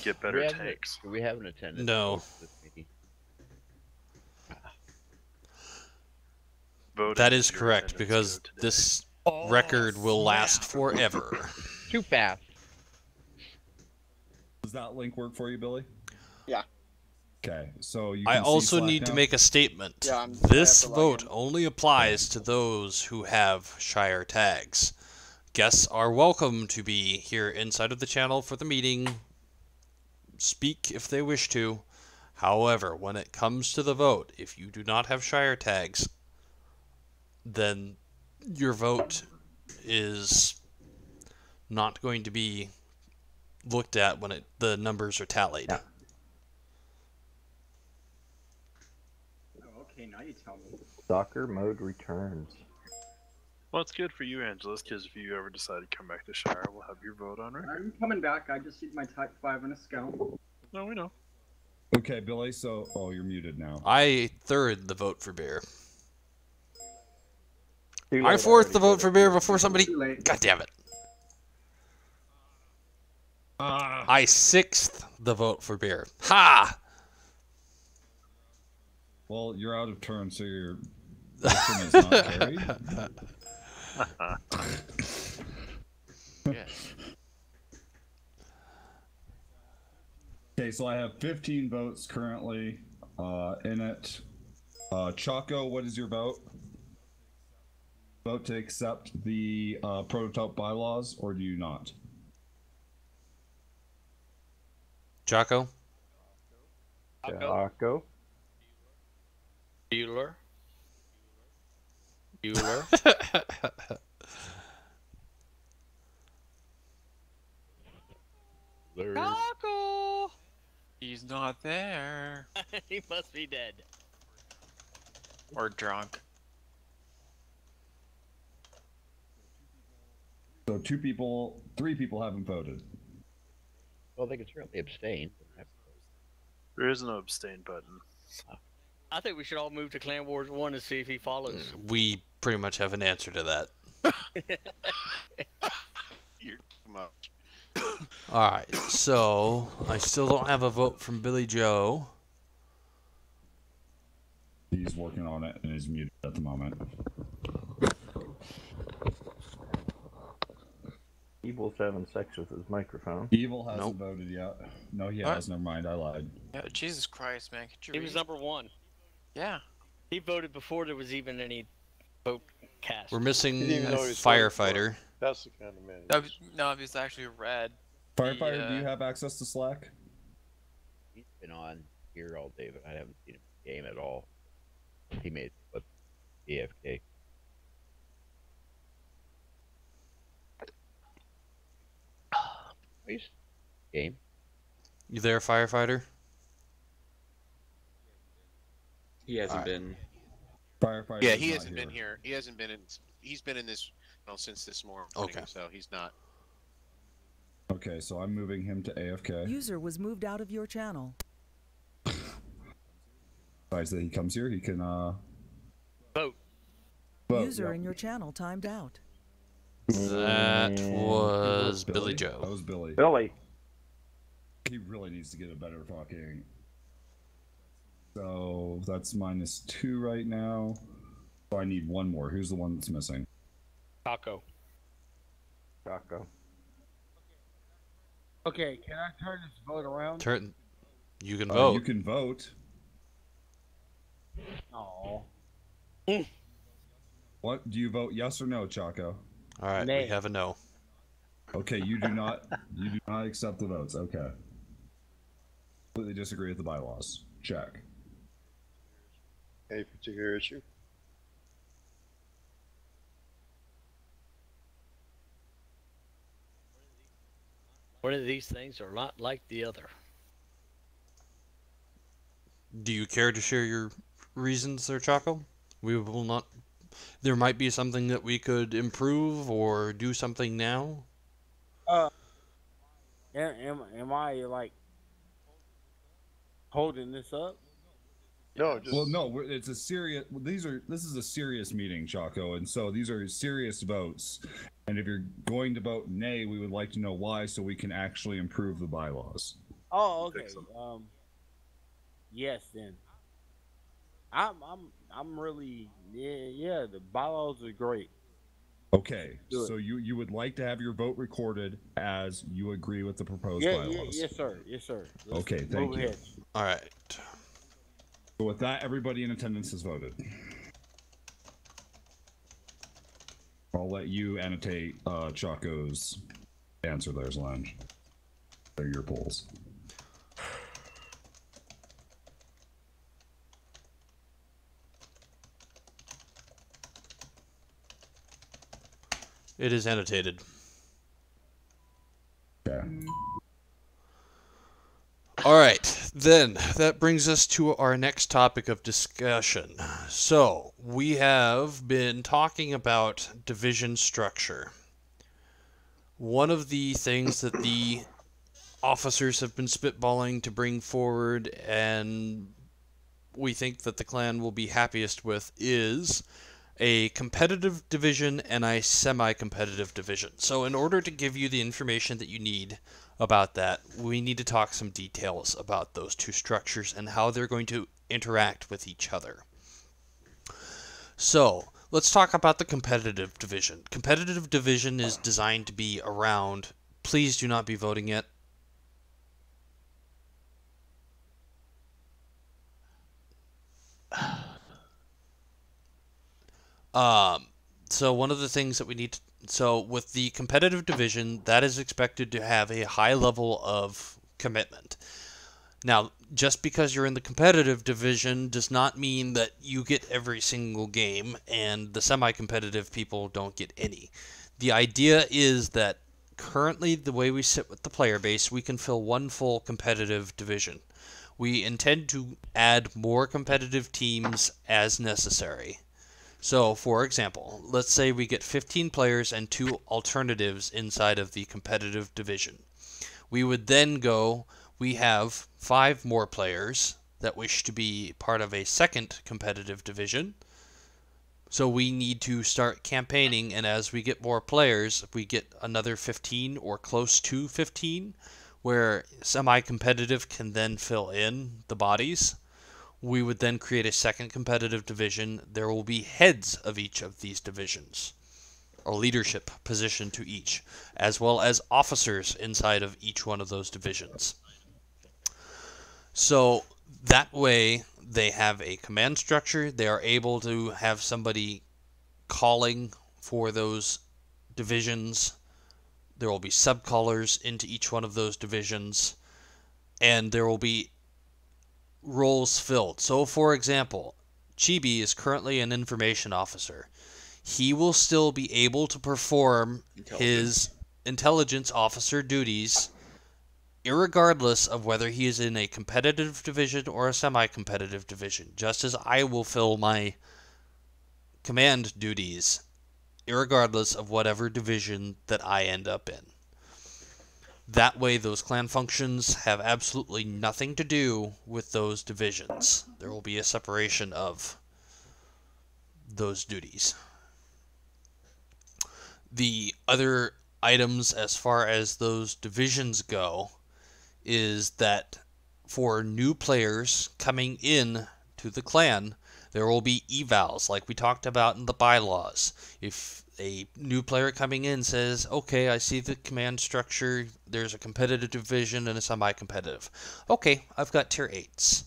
Get better tanks. Do we have an attendance? No. That is correct, because this record will last forever. Too fast. Does that link work for you, Billy? Yeah. Okay, so you. I can see also Slack need to now? make a statement. Yeah, I This have to log vote only applies to those who have Shire tags. Guests are welcome to be here inside of the channel for the meeting, speak if they wish to. However, when it comes to the vote, if you do not have Shire tags, then your vote is not going to be looked at when the numbers are tallied. Okay, now you tell me. Soccer mode returns. Well, it's good for you, Angelus, because if you ever decide to come back to Shire, we'll have your vote on record. I'm coming back. I just need my type 5 and a scout. No, we know. Okay, Billy. So, oh, you're muted now. I third the vote for beer. Too I late, fourth the already vote did for it. beer before somebody. Too late. God damn it! Ah. I sixth the vote for beer. Ha! Well, you're out of turn, so your motion is not carried. Okay, so I have 15 votes currently in it. Choco, what is your vote? Vote to accept the prototype bylaws, or do you not? Jocko? Jocko. Bueller. Bueller. Taco! He's not there. He must be dead. Or drunk. So 3 people haven't voted. Well, they can certainly abstain. There is no abstain button. I think we should all move to Clan Wars 1 and see if he follows. We pretty much have an answer to that. You're too much. Alright, so I still don't have a vote from Billy Joe. He's working on it and is muted at the moment. Evil's having sex with his microphone. Evil hasn't voted yet. No, he has. Never mind. I lied. Yeah, Jesus Christ, man. Could you He read? was number 1. Yeah. He voted before there was even any vote cast. We're missing He didn't even a know he was voting for firefighter. it. That's the kind of man. No, if he's actually red. Firefighter, do you have access to Slack? He's been on here all day, but I haven't seen him in the game at all. He made what AFK. Game. You there, firefighter? He hasn't been. Firefighter. Yeah, he hasn't been here. He hasn't been in. He's been in this since this morning. Okay. So he's not. Okay, so I'm moving him to AFK. User was moved out of your channel. Besides that he comes here, he can vote. User in your channel timed out. That was Billy Joe. That was Billy. Billy. He really needs to get a better fucking. So that's -2 right now. So I need one more. Who's the one that's missing? Taco. Jocko. Okay, can I turn this vote around? You can vote. You can vote. Oh. What do you vote? Yes or no, Choco? All right, we have a no. Okay, you do not. You do not accept the votes. Okay. Completely disagree with the bylaws. Check. Any particular issue? One of these things are not like the other. Do you care to share your reasons there, Choco? We will not. There might be something that we could improve or do something now. Am I like holding this up? No, just Well, no, it's a serious. This is a serious meeting, Choco, and so these are serious votes. And if you're going to vote nay, we would like to know why, so we can actually improve the bylaws. Oh, okay. Yes, then. I'm really yeah. The bylaws are great. Okay, Do it. so you would like to have your vote recorded as you agree with the proposed Yeah, bylaws. yes, sir. Yes, sir. Let's Okay, thank move you. ahead. All right. So with that, everybody in attendance has voted. I'll let you annotate Choco's answer there, Solange. They're your polls. It is annotated. Okay. All right. Then, that brings us to our next topic of discussion. So, we have been talking about division structure. One of the things that the officers have been spitballing to bring forward, and we think that the clan will be happiest with, is a competitive division and a semi-competitive division. So in order to give you the information that you need about that, we need to talk some details about those two structures and how they're going to interact with each other. So let's talk about the competitive division. Competitive division is designed to be around, please do not be voting yet. So one of the things that we need to, so with the competitive division, that is expected to have a high level of commitment. Now, just because you're in the competitive division does not mean that you get every single game and the semi-competitive people don't get any. The idea is that currently the way we sit with the player base, we can fill one full competitive division. We intend to add more competitive teams as necessary. So, for example, let's say we get 15 players and 2 alternatives inside of the competitive division. We would then go, we have 5 more players that wish to be part of a second competitive division. So we need to start campaigning, and as we get more players, we get another 15 or close to 15, where semi-competitive can then fill in the bodies. We would then create a second competitive division. There will be heads of each of these divisions, a leadership position to each, as well as officers inside of each one of those divisions. So that way they have a command structure. They are able to have somebody calling for those divisions. There will be sub-callers into each one of those divisions, and there will be roles filled. So, for example, Chibi is currently an information officer. He will still be able to perform his intelligence officer duties irregardless of whether he is in a competitive division or a semi-competitive division, just as I will fill my command duties irregardless of whatever division that I end up in. That way, those clan functions have absolutely nothing to do with those divisions. There will be a separation of those duties. The other items as far as those divisions go is that for new players coming in to the clan, there will be evals like we talked about in the bylaws. If a new player coming in says, okay, I see the command structure, there's a competitive division and a semi-competitive. Okay, I've got tier 8s.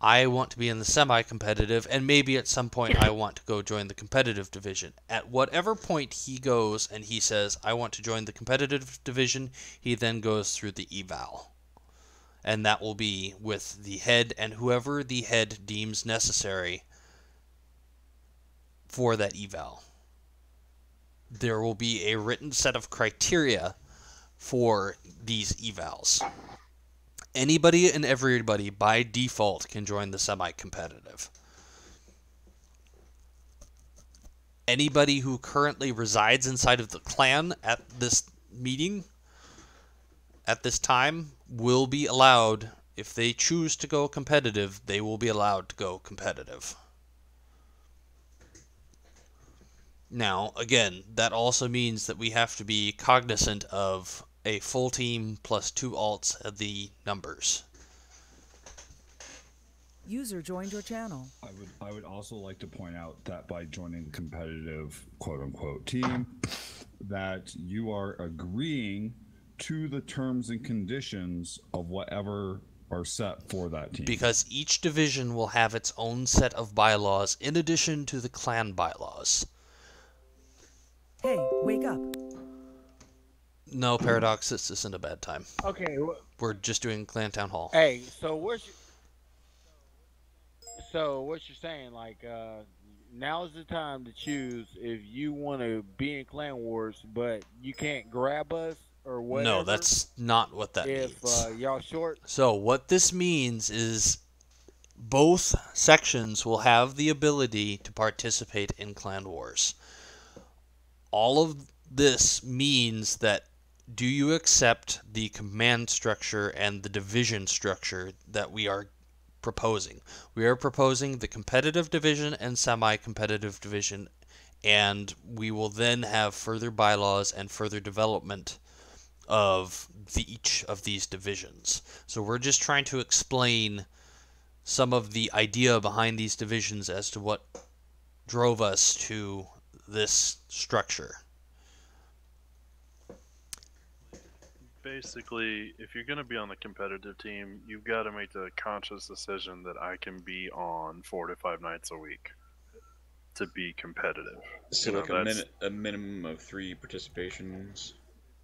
I want to be in the semi-competitive, and maybe at some point I want to go join the competitive division. At whatever point he goes and he says, I want to join the competitive division, he then goes through the eval. And that will be with the head and whoever the head deems necessary for that eval. There will be a written set of criteria for these evals. Anybody and everybody by default can join the semi-competitive. Anybody who currently resides inside of the clan at this meeting, at this time, will be allowed, if they choose to go competitive, they will be allowed to go competitive. Now, again, that also means that we have to be cognizant of a full team plus 2 alts of the numbers. User joined your channel. I would also like to point out that by joining the competitive quote-unquote team, that you are agreeing to the terms and conditions of whatever are set for that team. Because each division will have its own set of bylaws in addition to the clan bylaws. Hey, wake up. No, Paradox, this isn't a bad time. Okay. We're just doing Clan Town Hall. Hey, so what you're saying, like, now is the time to choose if you want to be in Clan Wars, but you can't grab us or whatever. No, that's not what that if, means. y'all short. So what this means is both sections will have the ability to participate in clan wars. All of this means that do you accept the command structure and the division structure that we are proposing? We are proposing the competitive division and semi-competitive division, and we will then have further bylaws and further development of each of these divisions. So we're just trying to explain some of the idea behind these divisions as to what drove us to this structure. Basically, if you're going to be on the competitive team, you've got to make the conscious decision that I can be on 4 to 5 nights a week to be competitive. So like a minimum of 3 participations.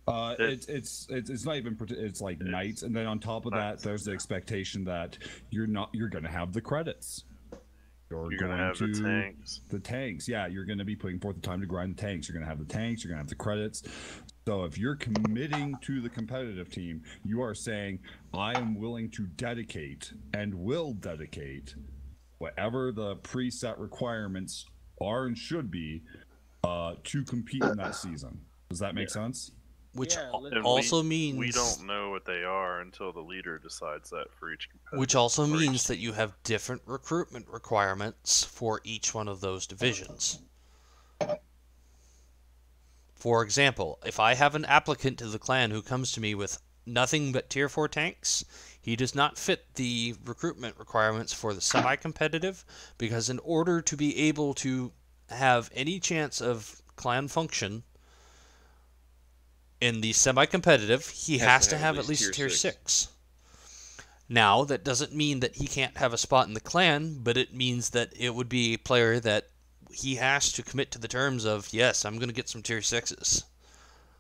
It's not even, it's like nights, and then on top of that, there's the expectation that you're gonna have the credits. You're going to have the tanks. The tanks, yeah, you're going to be putting forth the time to grind the tanks. You're going to have the tanks. You're going to have the credits. So if you're committing to the competitive team, you are saying, I am willing to dedicate and will dedicate whatever the preset requirements are and should be to compete in that season. Does that make sense? Which And also means we don't know what they are until the leader decides that for each competitor. Which also means that you have different recruitment requirements for each one of those divisions. For example, if I have an applicant to the clan who comes to me with nothing but tier 4 tanks, he does not fit the recruitment requirements for the semi-competitive, because in order to be able to have any chance of clan function in the semi-competitive, he has to have at least tier 6. Now, that doesn't mean that he can't have a spot in the clan, but it means that it would be a player that he has to commit to the terms of, yes, I'm going to get some tier 6s.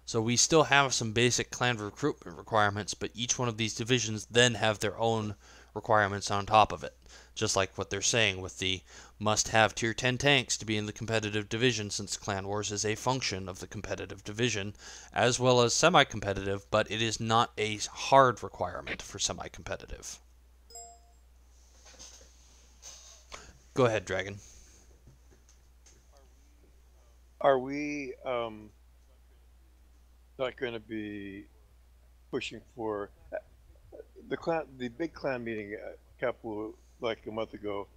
So we still have some basic clan recruitment requirements, but each one of these divisions then have their own requirements on top of it. Just like what they're saying with the must-have tier 10 tanks to be in the competitive division, since Clan Wars is a function of the competitive division, as well as semi-competitive, but it is not a hard requirement for semi-competitive. Go ahead, Dragon. Are we not going to be pushing for the big clan meeting like a month ago?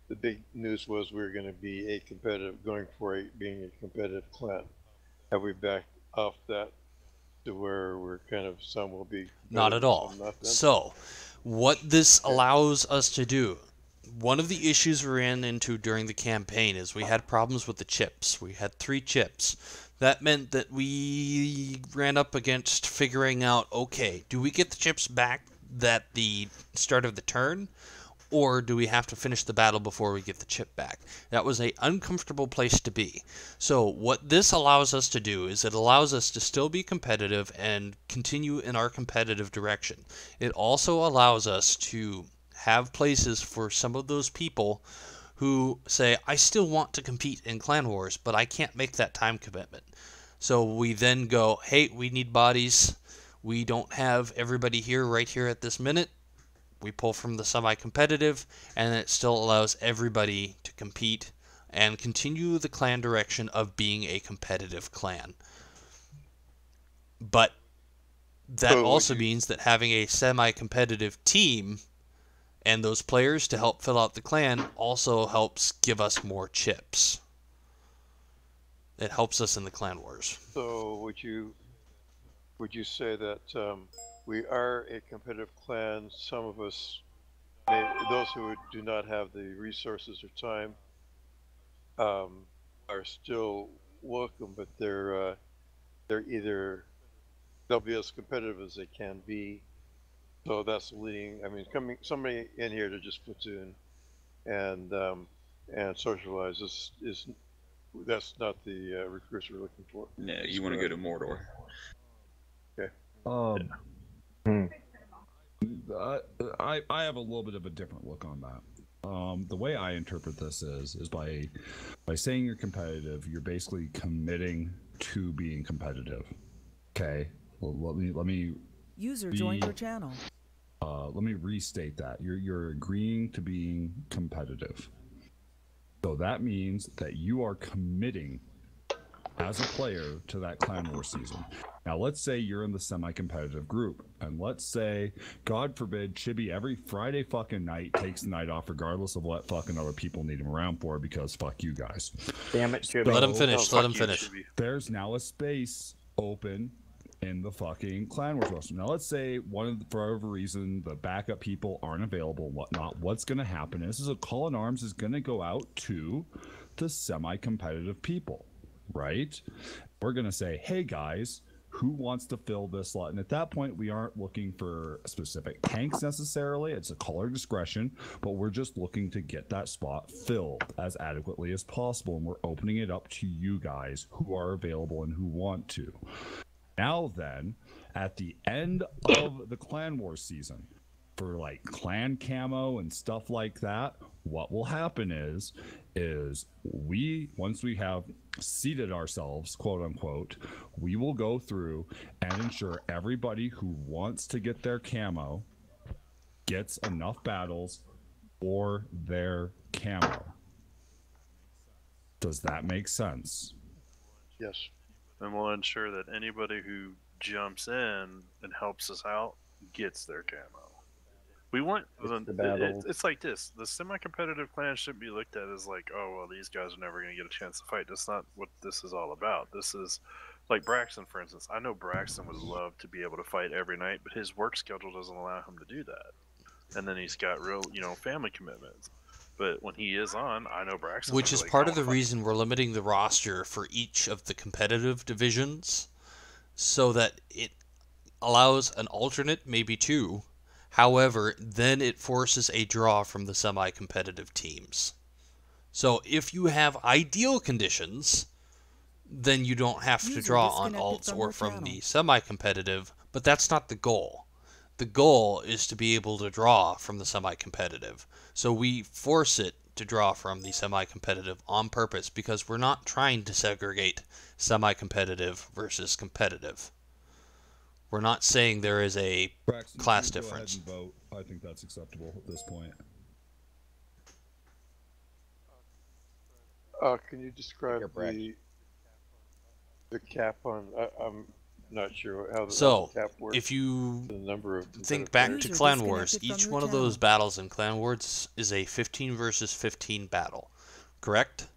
The big news was we were going to be being a competitive clan. Have we backed off that to where we're kind of, some will be not at all? So what this allows us to do, one of the issues we ran into during the campaign is we had problems with the chips. We had 3 chips. That meant that we ran up against figuring out, okay, do we get the chips back at the start of the turn, or do we have to finish the battle before we get the chip back? That was an uncomfortable place to be. So what this allows us to do is it allows us to still be competitive and continue in our competitive direction. It also allows us to have places for some of those people who say, I still want to compete in Clan Wars, but I can't make that time commitment. So we then go, hey, we need bodies. We don't have everybody here right here at this minute. We pull from the semi-competitive, and it still allows everybody to compete and continue the clan direction of being a competitive clan. But that also means that having a semi-competitive team and those players to help fill out the clan also helps give us more chips. It helps us in the clan wars. So would you say that we are a competitive clan? Some of us, those who do not have the resources or time, are still welcome, but they'll be as competitive as they can be. So that's leading. I mean, somebody in here to just platoon and socialize that's not the recruits we're looking for. No, you want to go to Mordor. Okay. I have a little bit of a different look on that. The way I interpret this is by saying you're competitive, you're basically committing to being competitive. Okay. Let me. User joined your channel. Let me restate that. You're agreeing to being competitive. So that means that you are committing as a player to that Clan War season. Now, let's say you're in the semi-competitive group, and let's say, God forbid, Chibi every Friday fucking night takes the night off, regardless of what fucking other people need him around for, because fuck you guys. Damn it, Chibi. Let him finish. Let him finish. There's now a space open in the fucking Clan Wars roster. Now, let's say for whatever reason, the backup people aren't available and whatnot. What's going to happen is a call in arms is going to go out to the semi-competitive people, right? We're going to say, hey guys, who wants to fill this slot? And at that point, we aren't looking for specific tanks necessarily. It's a caller discretion, but we're just looking to get that spot filled as adequately as possible. And we're opening it up to you guys who are available and who want to. Now then, at the end of the Clan Wars season, for like clan camo and stuff like that, what will happen is once we have seated ourselves, quote unquote, we will go through and ensure everybody who wants to get their camo gets enough battles for their camo. Does that make sense? Yes. And we'll ensure that anybody who jumps in and helps us out gets their camo. We want it's like this. The semi-competitive clan shouldn't be looked at as like, oh well, these guys are never going to get a chance to fight. That's not what this is all about. This is like Braxton, for instance. I know Braxton would love to be able to fight every night, but his work schedule doesn't allow him to do that. And then he's got real, family commitments. But when he is on, I know Braxton. Which is part of the reason we're limiting the roster for each of the competitive divisions, so that it allows an alternate, maybe two. However, then it forces a draw from the semi-competitive teams. So if you have ideal conditions, then you don't have to draw on alts or from the semi-competitive, but that's not the goal. The goal is to be able to draw from the semi-competitive. So we force it to draw from the semi-competitive on purpose because we're not trying to segregate semi-competitive versus competitive. We're not saying there is a Braxton, class go difference. ahead and vote. I think that's acceptable at this point. Can you describe the cap on? I'm not sure how the cap works. If you the number of think back to Clan Wars, each one of those battles in Clan Wars is a 15 versus 15 battle, correct?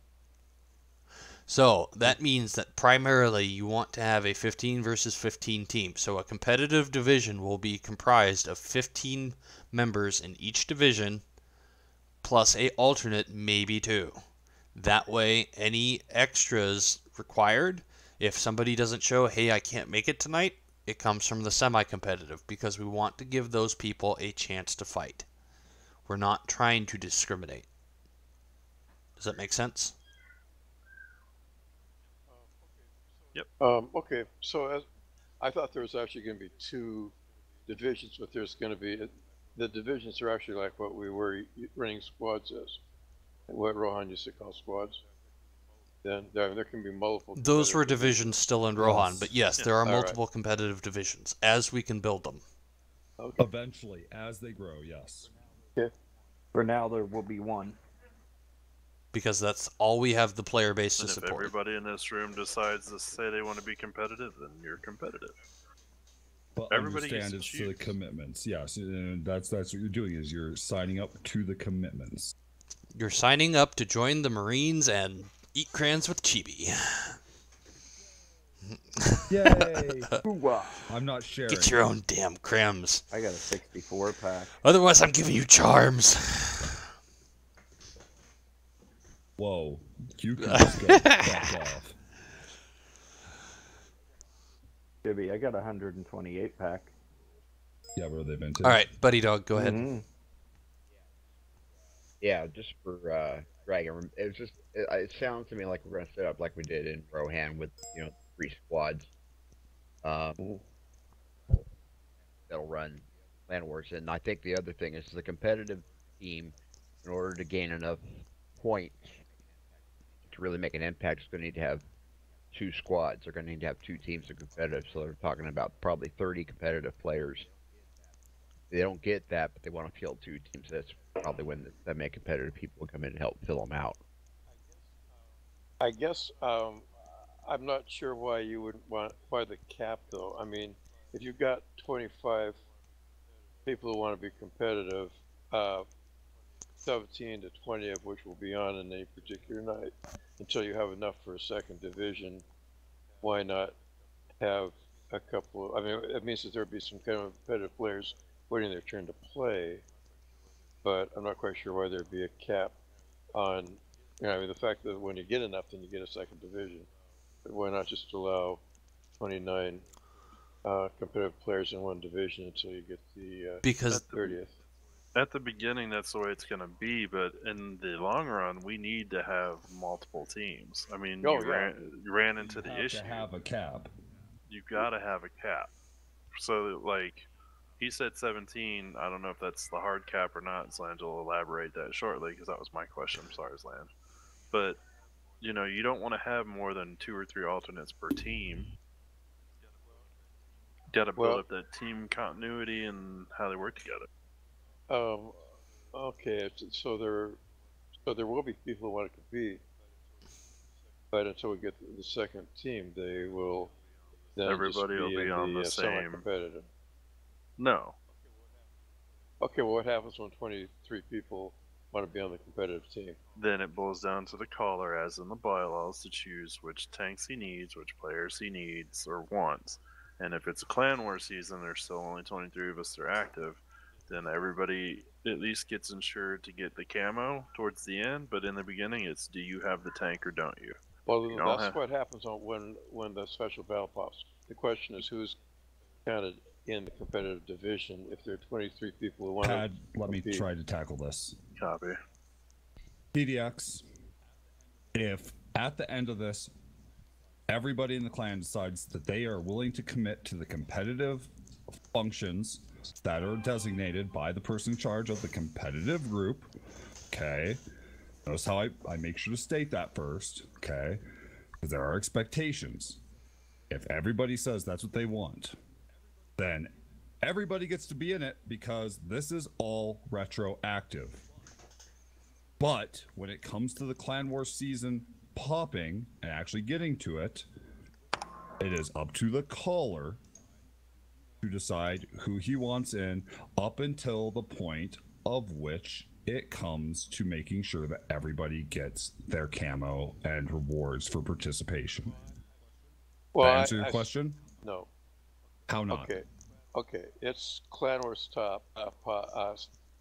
So that means that primarily you want to have a 15 versus 15 team. So a competitive division will be comprised of 15 members in each division, plus a alternate, maybe two. That way, any extras required, if somebody doesn't show, hey, I can't make it tonight, it comes from the semi-competitive, because we want to give those people a chance to fight. We're not trying to discriminate. Does that make sense? Yep. Okay, so I thought there was actually going to be two divisions, but there's going to be the divisions are actually like what we were running squads as, what Rohan used to call squads. Then there can be multiple. Those were divisions still in Rohan, but yes, there are multiple right. competitive divisions as we can build them. Okay. Eventually, as they grow, yes. Okay. For now, there will be one. Because that's all we have the player base to And if support. everybody in this room decides to say they want to be competitive, then you're competitive. But Everybody understand gets it's to to the choose. commitments. Yes, and that's what you're doing is you're signing up to the commitments. You're signing up to join the Marines and eat crayons with Chibi. Yay! I'm not sharing. Get your own damn crayons. I got a 64 pack. Otherwise, I'm giving you charms. Whoa, you can just go fuck off. Jibby, I got a 128 pack. Yeah, where have they been to? All right, Buddy Dog, go ahead. Mm-hmm. Yeah, just for Dragon, it sounds to me like we're gonna set up like we did in Rohan with 3 squads. That'll run Clan Wars, and I think the other thing is the competitive team, in order to gain enough points to really make an impact, is going to need to have 2 squads. They're going to need to have 2 teams of competitive. So they're talking about probably 30 competitive players. They don't get that, but they want to field 2 teams. That's probably when the semi-competitive people will come in and help fill them out. I guess I'm not sure why you would want the cap though. I mean, if you've got 25 people who want to be competitive, 17 to 20 of which will be on in any particular night, until you have enough for a second division, why not have a couple? I mean, it means that there'd be some kind of competitive players waiting their turn to play, but I'm not quite sure why there'd be a cap on. I mean, the fact that when you get enough, then you get a second division. But why not just allow 29 competitive players in one division until you get the because 30th? At the beginning, that's the way it's going to be, but in the long run, we need to have multiple teams. I mean, you ran into the issue. You have to have a cap. You've got to have a cap. So, like, he said 17. I don't know if that's the hard cap or not. Slange will elaborate that shortly, because that was my question. I'm sorry, Slange. But, you know, you don't want to have more than 2 or 3 alternates per team. You got to build up that team continuity and how they work together. Okay, so there will be people who want to compete, but until we get the second team, they will. Then Everybody will be on the same. Semi-competitive. No. Okay, well, what happens when 23 people want to be on the competitive team? Then it boils down to the caller, as in the bylaws, to choose which tanks he needs, which players he needs or wants. And if it's a clan war season, there's still only 23 of us that are active. Then everybody at least gets insured to get the camo towards the end, but in the beginning it's do you have the tank or don't you? Well, that's what happens when the special battle pops. The question is who's counted in the competitive division if there are 23 people who want to Let me compete. try to tackle this. Copy. PDX, if at the end of this, everybody in the clan decides that they are willing to commit to the competitive functions that are designated by the person in charge of the competitive group, okay? Notice how I make sure to state that first, okay? Because there are expectations. If everybody says that's what they want, then everybody gets to be in it because this is all retroactive. But when it comes to the Clan Wars season popping and actually getting to it, it is up to the caller to decide who he wants in up until the point of which it comes to making sure that everybody gets their camo and rewards for participation. Well, Did I answer your question? No. How not? Okay. It's Clan Wars top.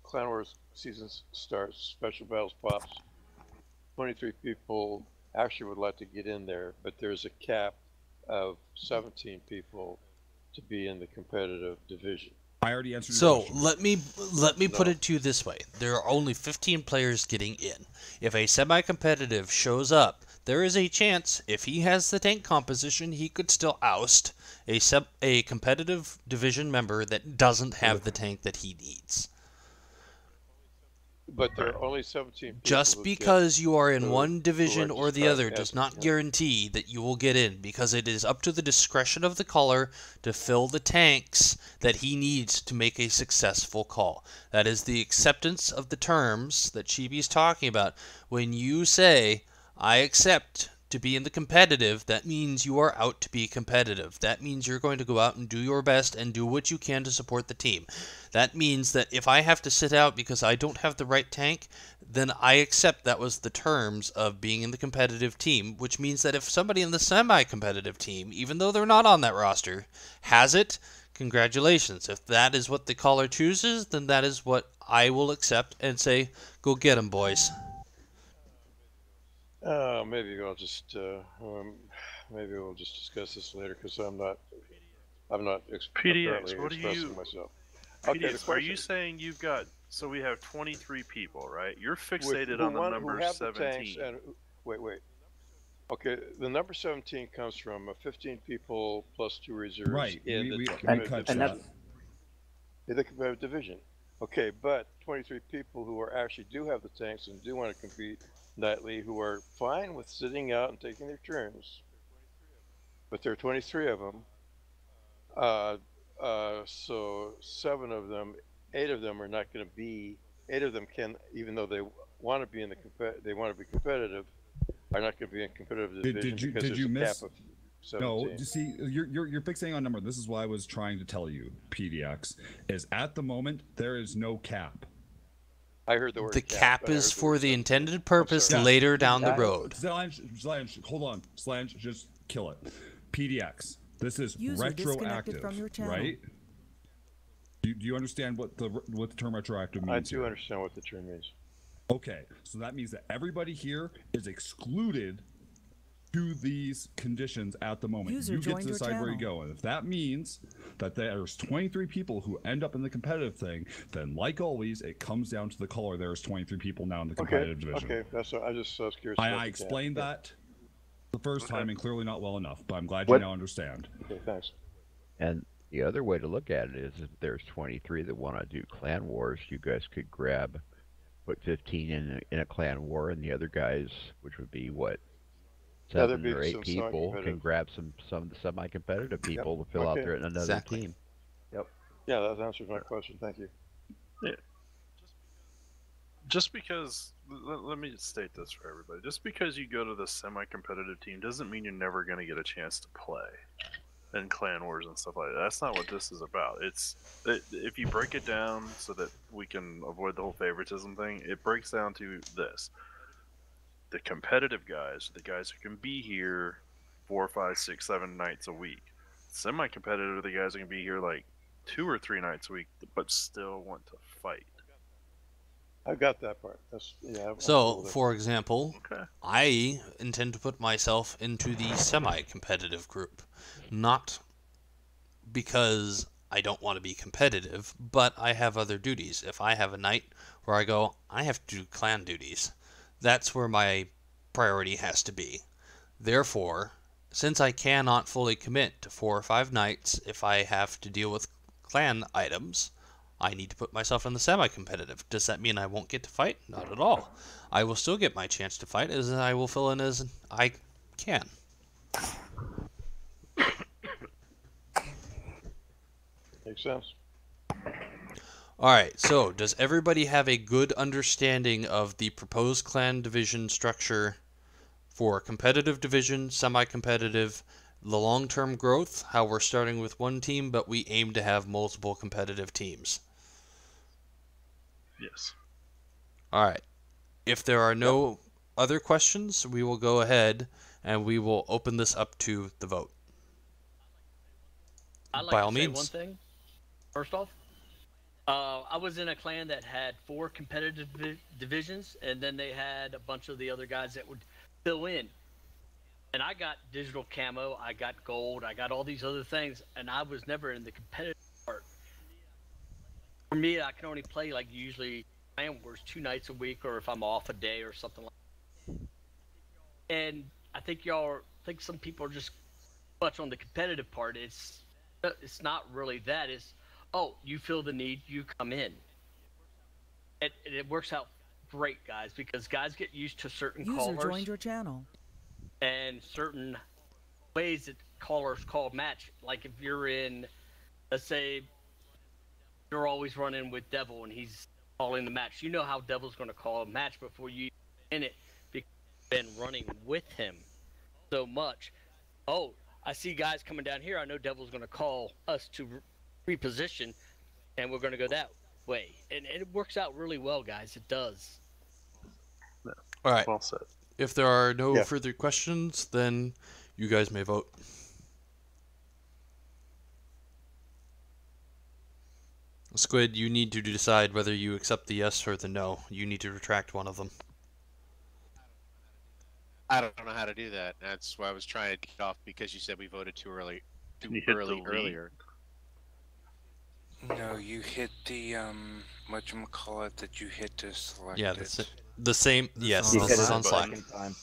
Clan Wars season starts. Special battles pops. 23 people actually would like to get in there, but there's a cap of 17 people to be in the competitive division. I already answered your question. let me put it to you this way. There are only 15 players getting in. If a semi-competitive shows up, there is a chance, if he has the tank composition, he could still oust a competitive division member that doesn't have the tank that he needs. But there are only 17 people. Just because you are in one division or the other does not guarantee that you will get in, because it is up to the discretion of the caller to fill the tanks that he needs to make a successful call. That is the acceptance of the terms that Chibi's talking about. When you say, I accept to be in the competitive, that means you are out to be competitive. That means you're going to go out and do your best and do what you can to support the team. That means that if I have to sit out because I don't have the right tank, then I accept that was the terms of being in the competitive team, which means that if somebody in the semi-competitive team, even though they're not on that roster, has it, congratulations. If that is what the caller chooses, then that is what I will accept and say, go get 'em, boys. Maybe we'll just discuss this later because I'm not PDX, what expressing myself. PDX, are you saying you've got? So we have 23 people, right? You're fixated on the number 17. Wait. Okay, the number 17 comes from 15 people plus 2 reserves in the competitive division. Okay, but 23 people who actually do have the tanks and do want to compete nightly, who are fine with sitting out and taking their turns, but there are 23 of them. So 7 of them, 8 of them are not going to be. 8 of them can, even though they want to be in the they want to be competitive, are not going to be in competitive division because there's a cap of 17. No, you see, you're fixating on number. This is what I was trying to tell you, PDX, is at the moment there is no cap. I heard the word The cap is for the intended purpose later down the road. Slange, hold on. Slange, just kill it. PDX, this is User disconnected retroactive, from your channel. right? Do you understand what the term retroactive means? I do understand what the term means. Okay, so that means that everybody here is excluded to these conditions at the moment. User You get joined to your decide where you channel. go. And if that means that there's 23 people who end up in the competitive thing, then like always, it comes down to the caller. There's 23 people now in the competitive division. Okay, that's what I just was curious. I explained that the first time and clearly not well enough, but I'm glad you now understand. Okay, thanks. And the other way to look at it is if there's 23 that want to do clan wars, you guys could put 15 in a clan war, and the other guys, which would be what, 7 or 8 people, can grab some of the semi-competitive people to fill out there in another team. Yep. Yeah, that answers my question. Thank you. Yeah. Just because, let me state this for everybody. Just because you go to the semi-competitive team doesn't mean you're never going to get a chance to play in clan wars and stuff like that. That's not what this is about. If you break it down so that we can avoid the whole favoritism thing, it breaks down to this. The competitive guys, the guys who can be here 4, 5, 6, 7 nights a week. Semi-competitive are the guys who can be here like 2 or 3 nights a week, but still want to fight. I got that part. So, for example, I intend to put myself into the semi-competitive group. Not because I don't want to be competitive, but I have other duties. If I have a night where I go, I have to do clan duties. That's where my priority has to be. Therefore, since I cannot fully commit to 4 or 5 nights if I have to deal with clan items, I need to put myself in the semi-competitive. Does that mean I won't get to fight? Not at all. I will still get my chance to fight, as I will fill in as I can. Makes sense. Alright, so does everybody have a good understanding of the proposed clan division structure for competitive division, semi-competitive, the long-term growth, how we're starting with one team, but we aim to have multiple competitive teams? Yes. Alright. If there are no other questions, we will go ahead and we will open this up to the vote. I'd like By to all say means. one thing. First off, I was in a clan that had 4 competitive divisions, and then they had a bunch of the other guys that would fill in. And I got digital camo, I got gold, I got all these other things, and I was never in the competitive part. For me, I can only play like usually clan wars 2 nights a week, or if I'm off a day or something like that. And I think some people are just much on the competitive part. It's not really that. It's, oh, you feel the need, you come in. It works out great, guys, because guys get used to certain User callers joined your channel. and certain ways that callers call match. Like if you're in, let's say, you're always running with Devil and he's calling the match. You know how Devil's going to call a match before you in it because you've been running with him so much. Oh, I see guys coming down here. I know Devil's going to call us to reposition, and we're going to go that way. And it works out really well, guys. It does. All right. Well said. If there are no further questions, then you guys may vote. Squid, you need to decide whether you accept the yes or the no. You need to retract one of them. I don't know how to do that. That's why I was trying to get off because you said we voted too early. Earlier. No, you hit the whatchamacallit that you hit to select Yeah, it. that's it. The same. Yes, You this hit is it on the Slack. second time.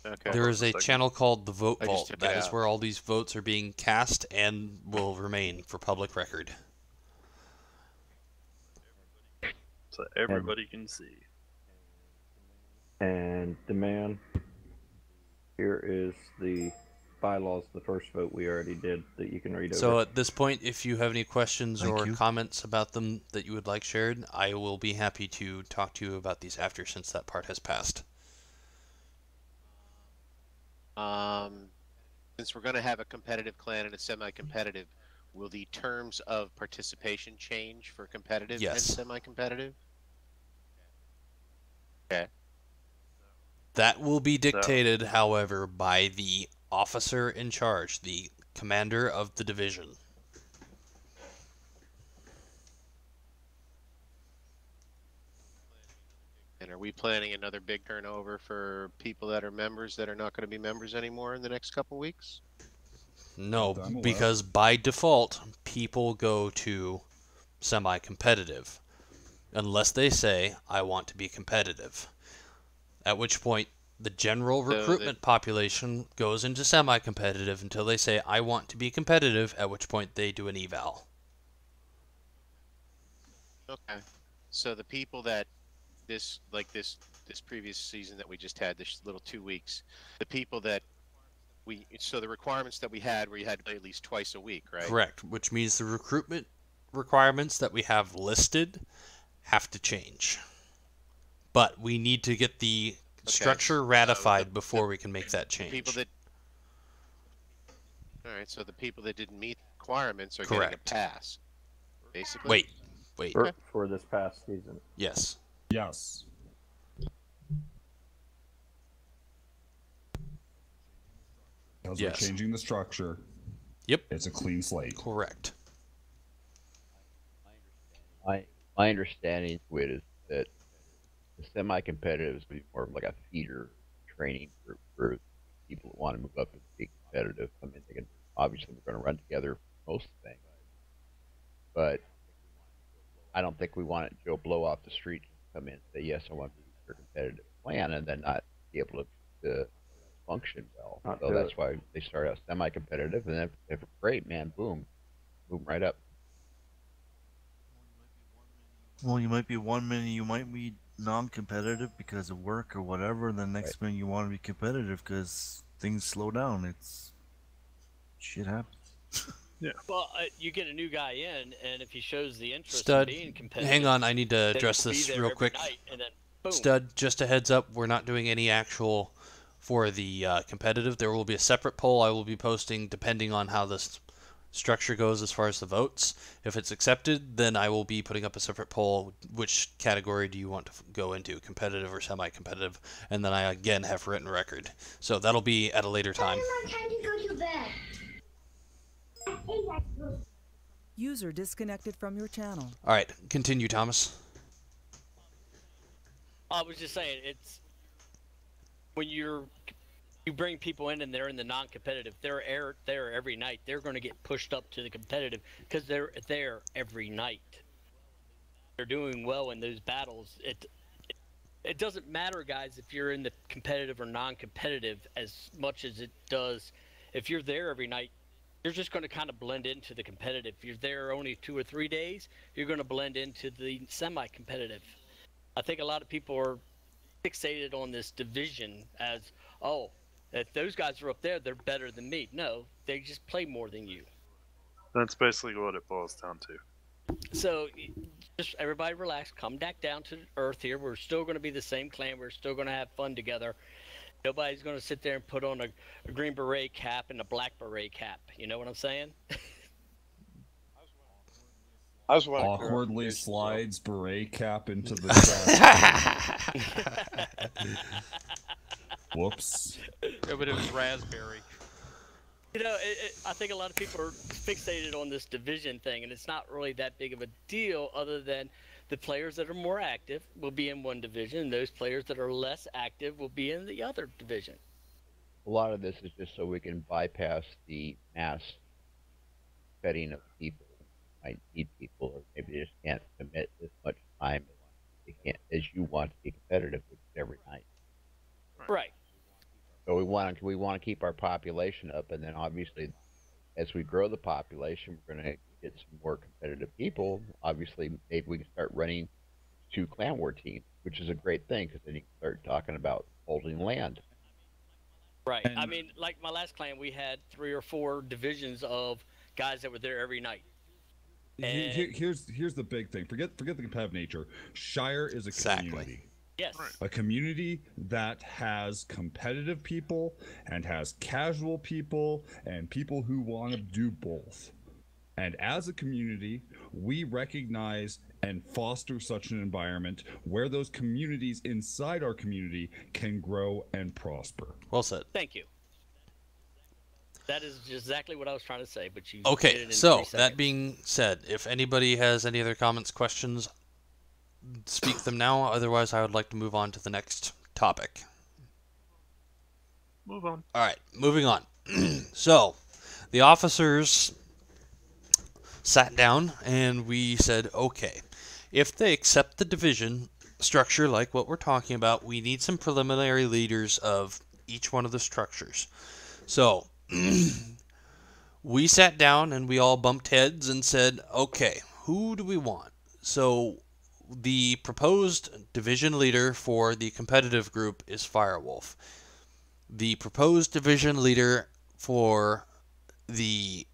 Okay. There is a channel called the Vote I just Vault. took it That is out. where all these votes are being cast and will remain for public record. So everybody can see. And the man. Here is the bylaws, the first vote we already did that you can read over. So at this point, if you have any questions Thank or you. comments about them that you would like shared, I will be happy to talk to you about these after, since that part has passed. Since we're going to have a competitive clan and a semi-competitive, will the terms of participation change for competitive and Yes. semi-competitive? Okay. That will be dictated, however, by the officer in charge, the commander of the division. And are we planning another big turnover for people that are members that are not going to be members anymore in the next couple weeks? No, because by default, people go to semi-competitive, unless they say, I want to be competitive. At which point, the general recruitment population goes into semi-competitive until they say, I want to be competitive, at which point they do an eval. Okay. So the people that this previous season that we just had, this little 2 weeks, the people that so the requirements that we had where you had to play at least twice a week, right? Correct, which means the recruitment requirements that we have listed have to change. But we need to get the structure ratified before we can make that change. People that, all right, so the people that didn't meet the requirements are Correct. getting a pass, basically. Wait. For this past season. Yes. Yes. Because we're changing the structure. Yep. It's a clean slate. Correct. My understanding to it is that the semi-competitive is more of like a feeder training group for people that want to move up and be competitive. I mean, obviously we're going to run together for most things, but I don't think we want Joe Blow off the street to come in and say, yes, I want to be your competitive plan, and then not be able to function well. So that's why they start out semi-competitive, and then if it's great, man, boom right up. Well, you might be 1 minute you might be non-competitive because of work or whatever, and the next minute you want to be competitive because things slow down. It's shit happens. Yeah. Well, you get a new guy in, and if he shows the interest Stud, in being competitive, hang on, I need to then address he'll be this there real every quick. night, and then boom. Stud, just a heads up, we're not doing any actual for the competitive. There will be a separate poll I will be posting depending on how this structure goes as far as the votes. If it's accepted, then I will be putting up a separate poll. Which category do you want to go into, competitive or semi-competitive? And then I again have written record. So that'll be at a later time. User disconnected from your channel. All right, continue, Thomas. I was just saying, it's when you bring people in and they're in the non-competitive, they're there every night. They're going to get pushed up to the competitive because they're there every night. They're doing well in those battles. It doesn't matter, guys, if you're in the competitive or non-competitive as much as it does. If you're there every night, you're just going to kind of blend into the competitive. If you're there only 2 or 3 days, you're going to blend into the semi-competitive. I think a lot of people are fixated on this division as, oh, if those guys are up there, they're better than me. No, they just play more than you. That's basically what it boils down to. So just everybody relax, come back down to earth here. We're still going to be the same clan. We're still going to have fun together. Nobody's going to sit there and put on a green beret cap and a black beret cap. You know what I'm saying? I was wondering. Awkwardly slides beret cap into the chest. Whoops. Yeah, but it was raspberry. You know, I think a lot of people are fixated on this division thing, and it's not really that big of a deal other than the players that are more active will be in one division, and those players that are less active will be in the other division. A lot of this is just so we can bypass the mass vetting of people who might need people, or maybe they just can't commit as much time as you want to be competitive, which is every night. Right. So we want to keep our population up, and then obviously, as we grow the population, we're going to get some more competitive people. Obviously, maybe we can start running 2 clan war teams, which is a great thing because then you can start talking about holding land. Right. And I mean, like my last clan, we had 3 or 4 divisions of guys that were there every night. And here's the big thing. Forget the competitive nature. Shire is a community. yes, A community that has competitive people and has casual people and people who want to do both. And as a community, we recognize and foster such an environment where those communities inside our community can grow and prosper. Well said. Thank you. That is exactly what I was trying to say, but you Okay, did it in so 3 seconds. that being said, if anybody has any other comments, questions, speak them now. Otherwise, I would like to move on to the next topic. Move on. All right, moving on. So, the officers sat down and we said, okay, if they accept the division structure like what we're talking about, we need some preliminary leaders of each one of the structures. So, we sat down and we all bumped heads and said, okay, who do we want? So, the proposed division leader for the competitive group is Firewolf. The proposed division leader for the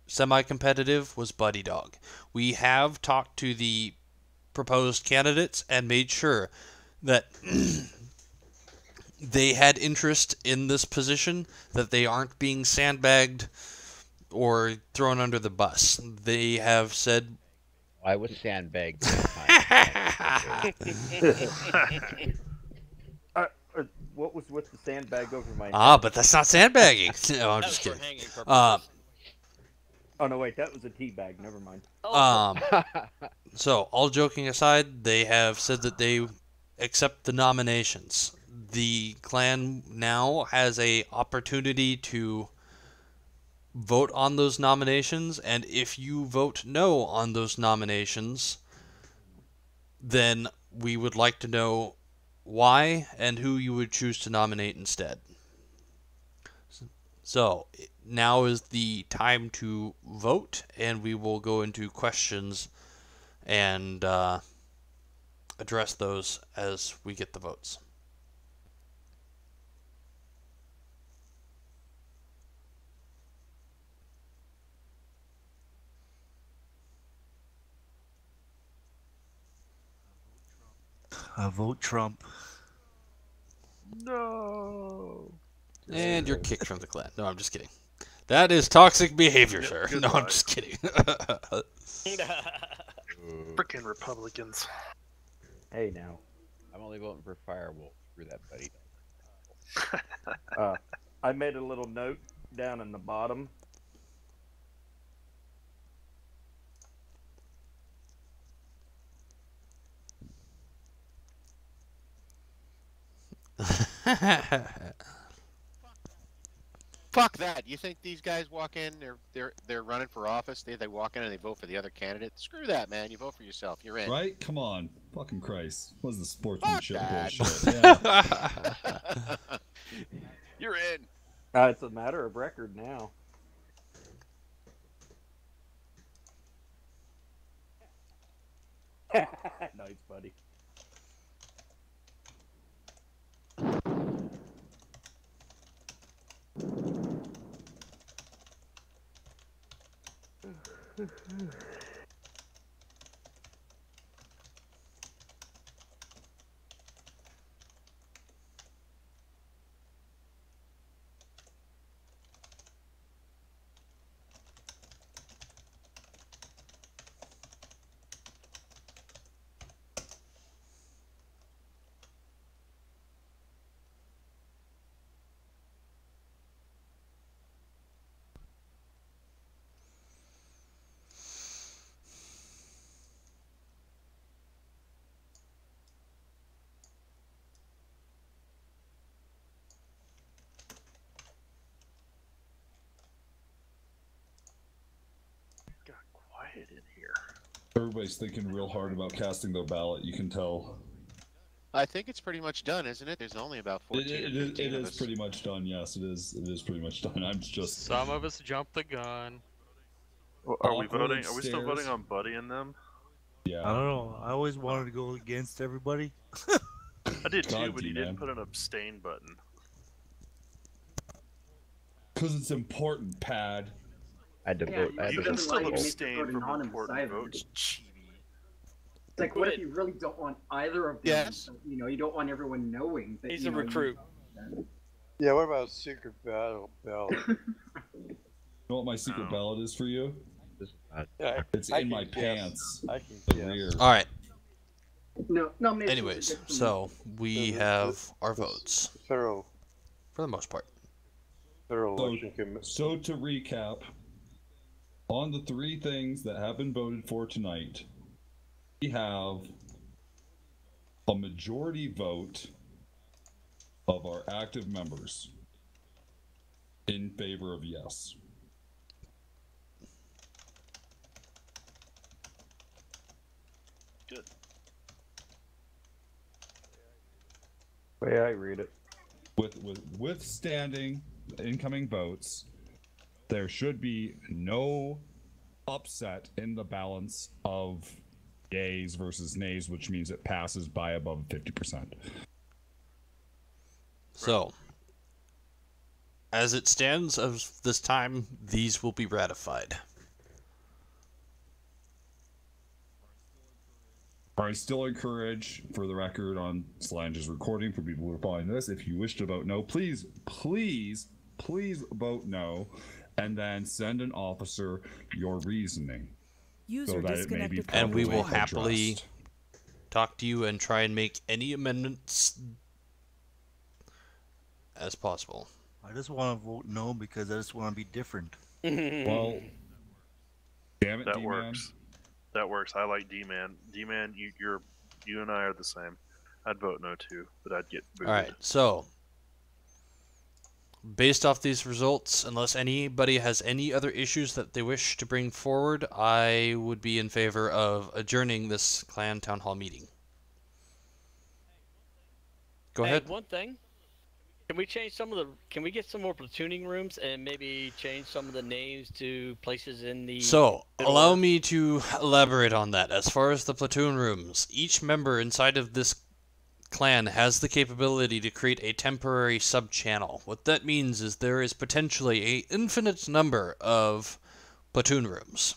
semi-competitive was Buddy Dog. We have talked to the proposed candidates and made sure that they had interest in this position, that they aren't being sandbagged or thrown under the bus. They have said... I was sandbagged. What was with the sandbag over my head? But that's not sandbagging. No, I'm just kidding. Oh, no, wait, that was a tea bag. Never mind. So, all joking aside, they have said that they accept the nominations. The clan now has a opportunity to vote on those nominations, and if you vote no on those nominations, then we would like to know why and who you would choose to nominate instead. So, now is the time to vote, and we will go into questions and address those as we get the votes. I vote Trump. No. And you're kicked from the clan. No, I'm just kidding. That is toxic behavior, sir. No, I'm just kidding. Frickin' Republicans. Hey, now. I'm only voting for Firewolf. Screw that, buddy. I made a little note down in the bottom. Fuck that. You think these guys walk in, they're running for office, they walk in and they vote for the other candidate? Screw that, man. You vote for yourself. You're in. Right? Come on. Fucking Christ. What was the sportsmanship that. bullshit? Yeah. You're in. It's a matter of record now. Nice, buddy. Got quiet in here. Everybody's thinking real hard about casting their ballot, you can tell. I think it's pretty much done, isn't it? There's only about 14 It or 15 of is us. pretty much done, yes, it is pretty much done. I'm just... Some of us jumped the gun. Well, are we Awkward voting? Are we still stairs. voting on Buddy and them? Yeah. I don't know. I always wanted to go against everybody. I did too, God, but he man. didn't put an abstain button. Because it's important, Pad. I had to vote. I had You to can vote still for both. abstain from anonymous, important I vote. votes, chibi. It's like, what if you really don't want either of them? Yes. You know, you don't want everyone knowing that. He's you a know, recruit. Yeah, what about secret ballot? You know what my secret ballot is for you? Yeah, It's I in my can guess. pants. I can The guess. rear. All right. No, maybe. Anyways, so we have our votes Thorough. for the most part. Thorough So, election committee. so to recap, on the 3 things that have been voted for tonight, we have a majority vote of our active members in favor of yes. Good. Way I read it. Withstanding incoming votes, there should be no upset in the balance of yays versus nays, which means it passes by above 50%. So, as it stands of this time, these will be ratified. I still encourage, for the record, on Solange's recording, for people who are following this, if you wish to vote no, please vote no, and then send an officer your reasoning. User so that it may be disconnected. And we will properly happily addressed. talk to you and try and make any amendments as possible. I just want to vote no because I just want to be different. Well, damn it, That D-Man. works. That works. I like D-Man. D-Man, you and I are the same. I'd vote no too, but I'd get booted. All right, so based off these results, unless anybody has any other issues that they wish to bring forward, I would be in favor of adjourning this clan town hall meeting. Go Hey, ahead. one thing. Can we change some of the? Can we get some more platooning rooms and maybe change some of the names to places in the? So, Middle allow Earth? me to elaborate on that. As far as the platoon rooms, each member inside of this clan has the capability to create a temporary sub-channel. What that means is there is potentially an infinite number of platoon rooms.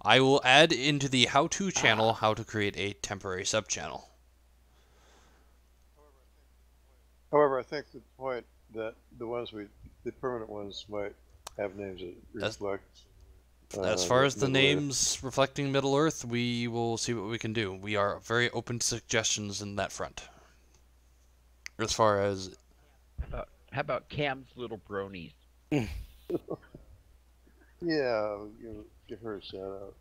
I will add into the how-to channel how to create a temporary sub-channel. However, I think the point that the permanent ones might have names that reflect. As far as the Middle Earth. names reflecting Middle Earth, we will see what we can do. We are very open to suggestions in that front. As far as... How about Cam's little bronies? Yeah, give her a shout out.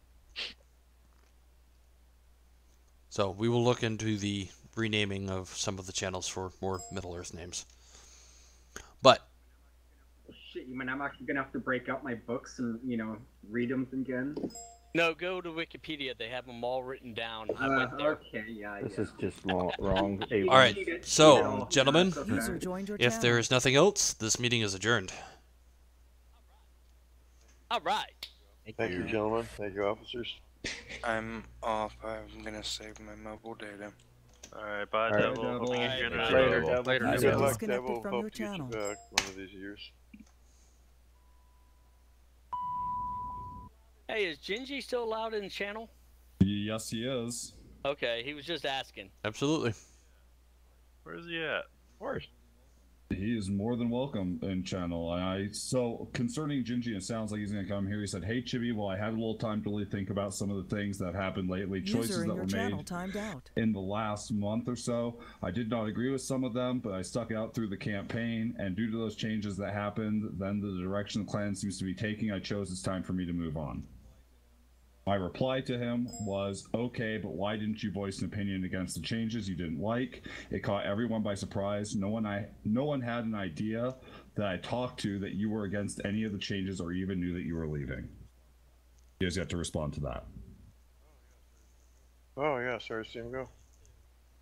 So, we will look into the renaming of some of the channels for more Middle Earth names. But... Shit, you mean I'm actually gonna have to break out my books and, read them again? No, go to Wikipedia. They have them all written down. I went there. Okay, yeah. This is just wrong. Alright, so, gentlemen, User joined your if channel. there is nothing else, this meeting is adjourned. All right. Thank you, gentlemen. Thank you, officers. I'm off. I'm gonna save my mobile data. Alright, bye, All right, Devil. Devil. Hope you get your Later, internet. Devil. Later, Good User luck, disconnected Devil. from Hope your to get you channel. back one of these years. Hey, is Gingy still allowed in the channel? Yes, he is. Okay, he was just asking. Absolutely. Where's he at? Of course. He is more than welcome in channel. So concerning Gingy, it sounds like he's going to come here. He said, "Hey Chibi, well, I had a little time to really think about some of the things that happened lately, choices User in that your were channel made timed out. in the last month or so. I did not agree with some of them, but I stuck out through the campaign, and due to those changes that happened, then the direction the clan seems to be taking, I chose it's time for me to move on." My reply to him was, "Okay, but why didn't you voice an opinion against the changes you didn't like? It caught everyone by surprise. No one had an idea that I talked to that you were against any of the changes or even knew that you were leaving." He has yet to respond to that. Oh yeah, sorry to see him go.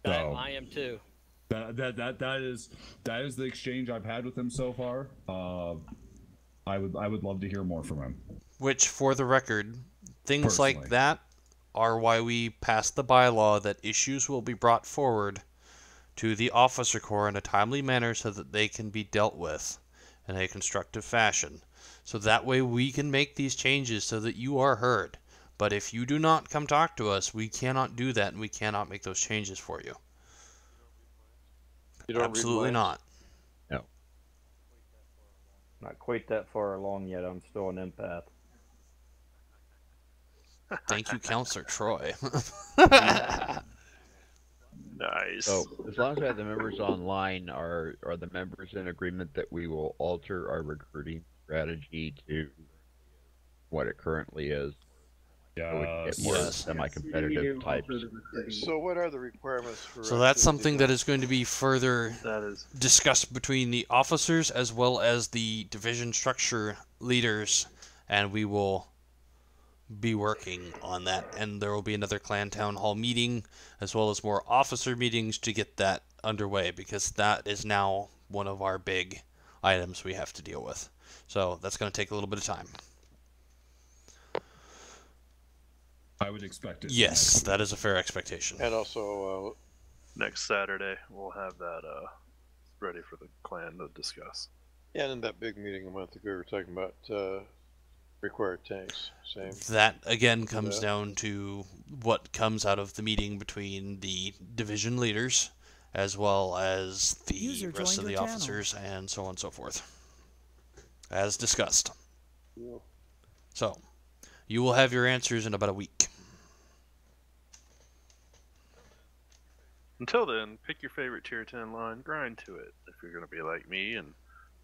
So, I am too. that is the exchange I've had with him so far. I would love to hear more from him. Which, for the record, things Personally. like that are why we passed the bylaw that issues will be brought forward to the officer corps in a timely manner so that they can be dealt with. in a constructive fashion. So that way we can make these changes so that you are heard. But if you do not come talk to us, we cannot do that and we cannot make those changes for you. You don't Absolutely read minds? not. No. Not quite that far along yet. I'm still an empath. Thank you, Counselor Troy. Nice. So as long as I have the members online, are the members in agreement that we will alter our recruiting strategy to what it currently is? So we can get more Yes. semi-competitive types. So what are the requirements for? So that's something that is going to be further That is discussed between the officers as well as the division structure leaders, and we will be working on that. And there will be another clan town hall meeting as well as more officer meetings to get that underway, because that is now one of our big items we have to deal with. So that's going to take a little bit of time. I would expect it. Yes, that is a fair expectation. And also, next Saturday we'll have that ready for the clan to discuss. and in that big meeting a month ago, we were talking about required tanks. Same. That again comes down to what comes out of the meeting between the division leaders as well as the rest of the officers and so on and so forth, as discussed. Yeah. So you will have your answers in about a week. Until then, pick your favorite tier 10 line, grind to it. If you're going to be like me and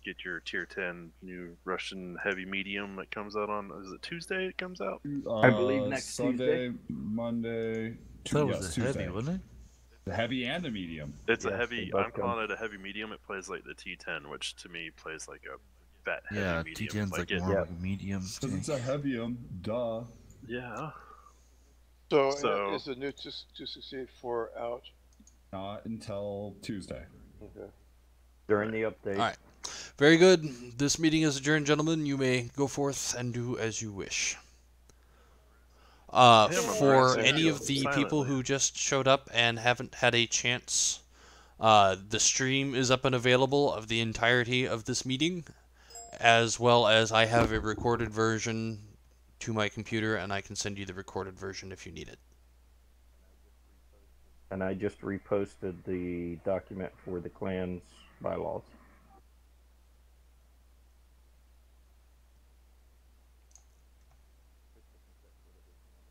get your tier 10 new Russian heavy medium that comes out on, is it Tuesday it comes out? I believe next Sunday, Tuesday. Monday, That yes, was a Tuesday. heavy, wasn't it? The heavy and the medium. It's a Yes, heavy, they both I'm come. calling it a heavy medium. It plays like the T10, which to me plays like a fat heavy Yeah, medium. T10's like it- more like a medium. Because it's a heavium, duh. Yeah. So is the new 268-4 out? Not until Tuesday. Okay. During the update. All right. Very good. This meeting is adjourned, gentlemen. You may go forth and do as you wish. For any of the people who just showed up and haven't had a chance, the stream is up and available of the entirety of this meeting, as well as I have a recorded version to my computer, and I can send you the recorded version if you need it. And I just reposted the document for the clan's bylaws.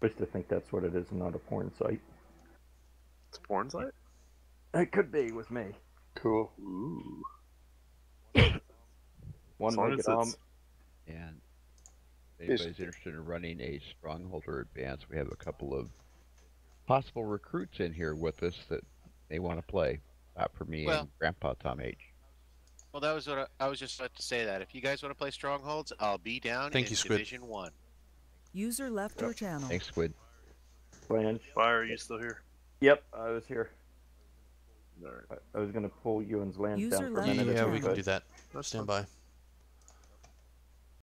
I used to think that's what it is, and not a porn site. It's a porn site? It could be with me. Cool. Ooh. One As long make as it it's- And if anybody's interested in running a strongholder advance, we have a couple of possible recruits in here with us that they want to play. For me Well- and Grandpa Tom H. Well, that was what I was just about to say. That if you guys want to play strongholds, I'll be down Thank in you, Squid. Division 1. User left your channel. Thanks, Squid. Flange. Fire, are you still here? Yep, I was here. All right. I was going to pull Ewan's land User down for a left minute. Yeah, or we two, can but do that. Stand by.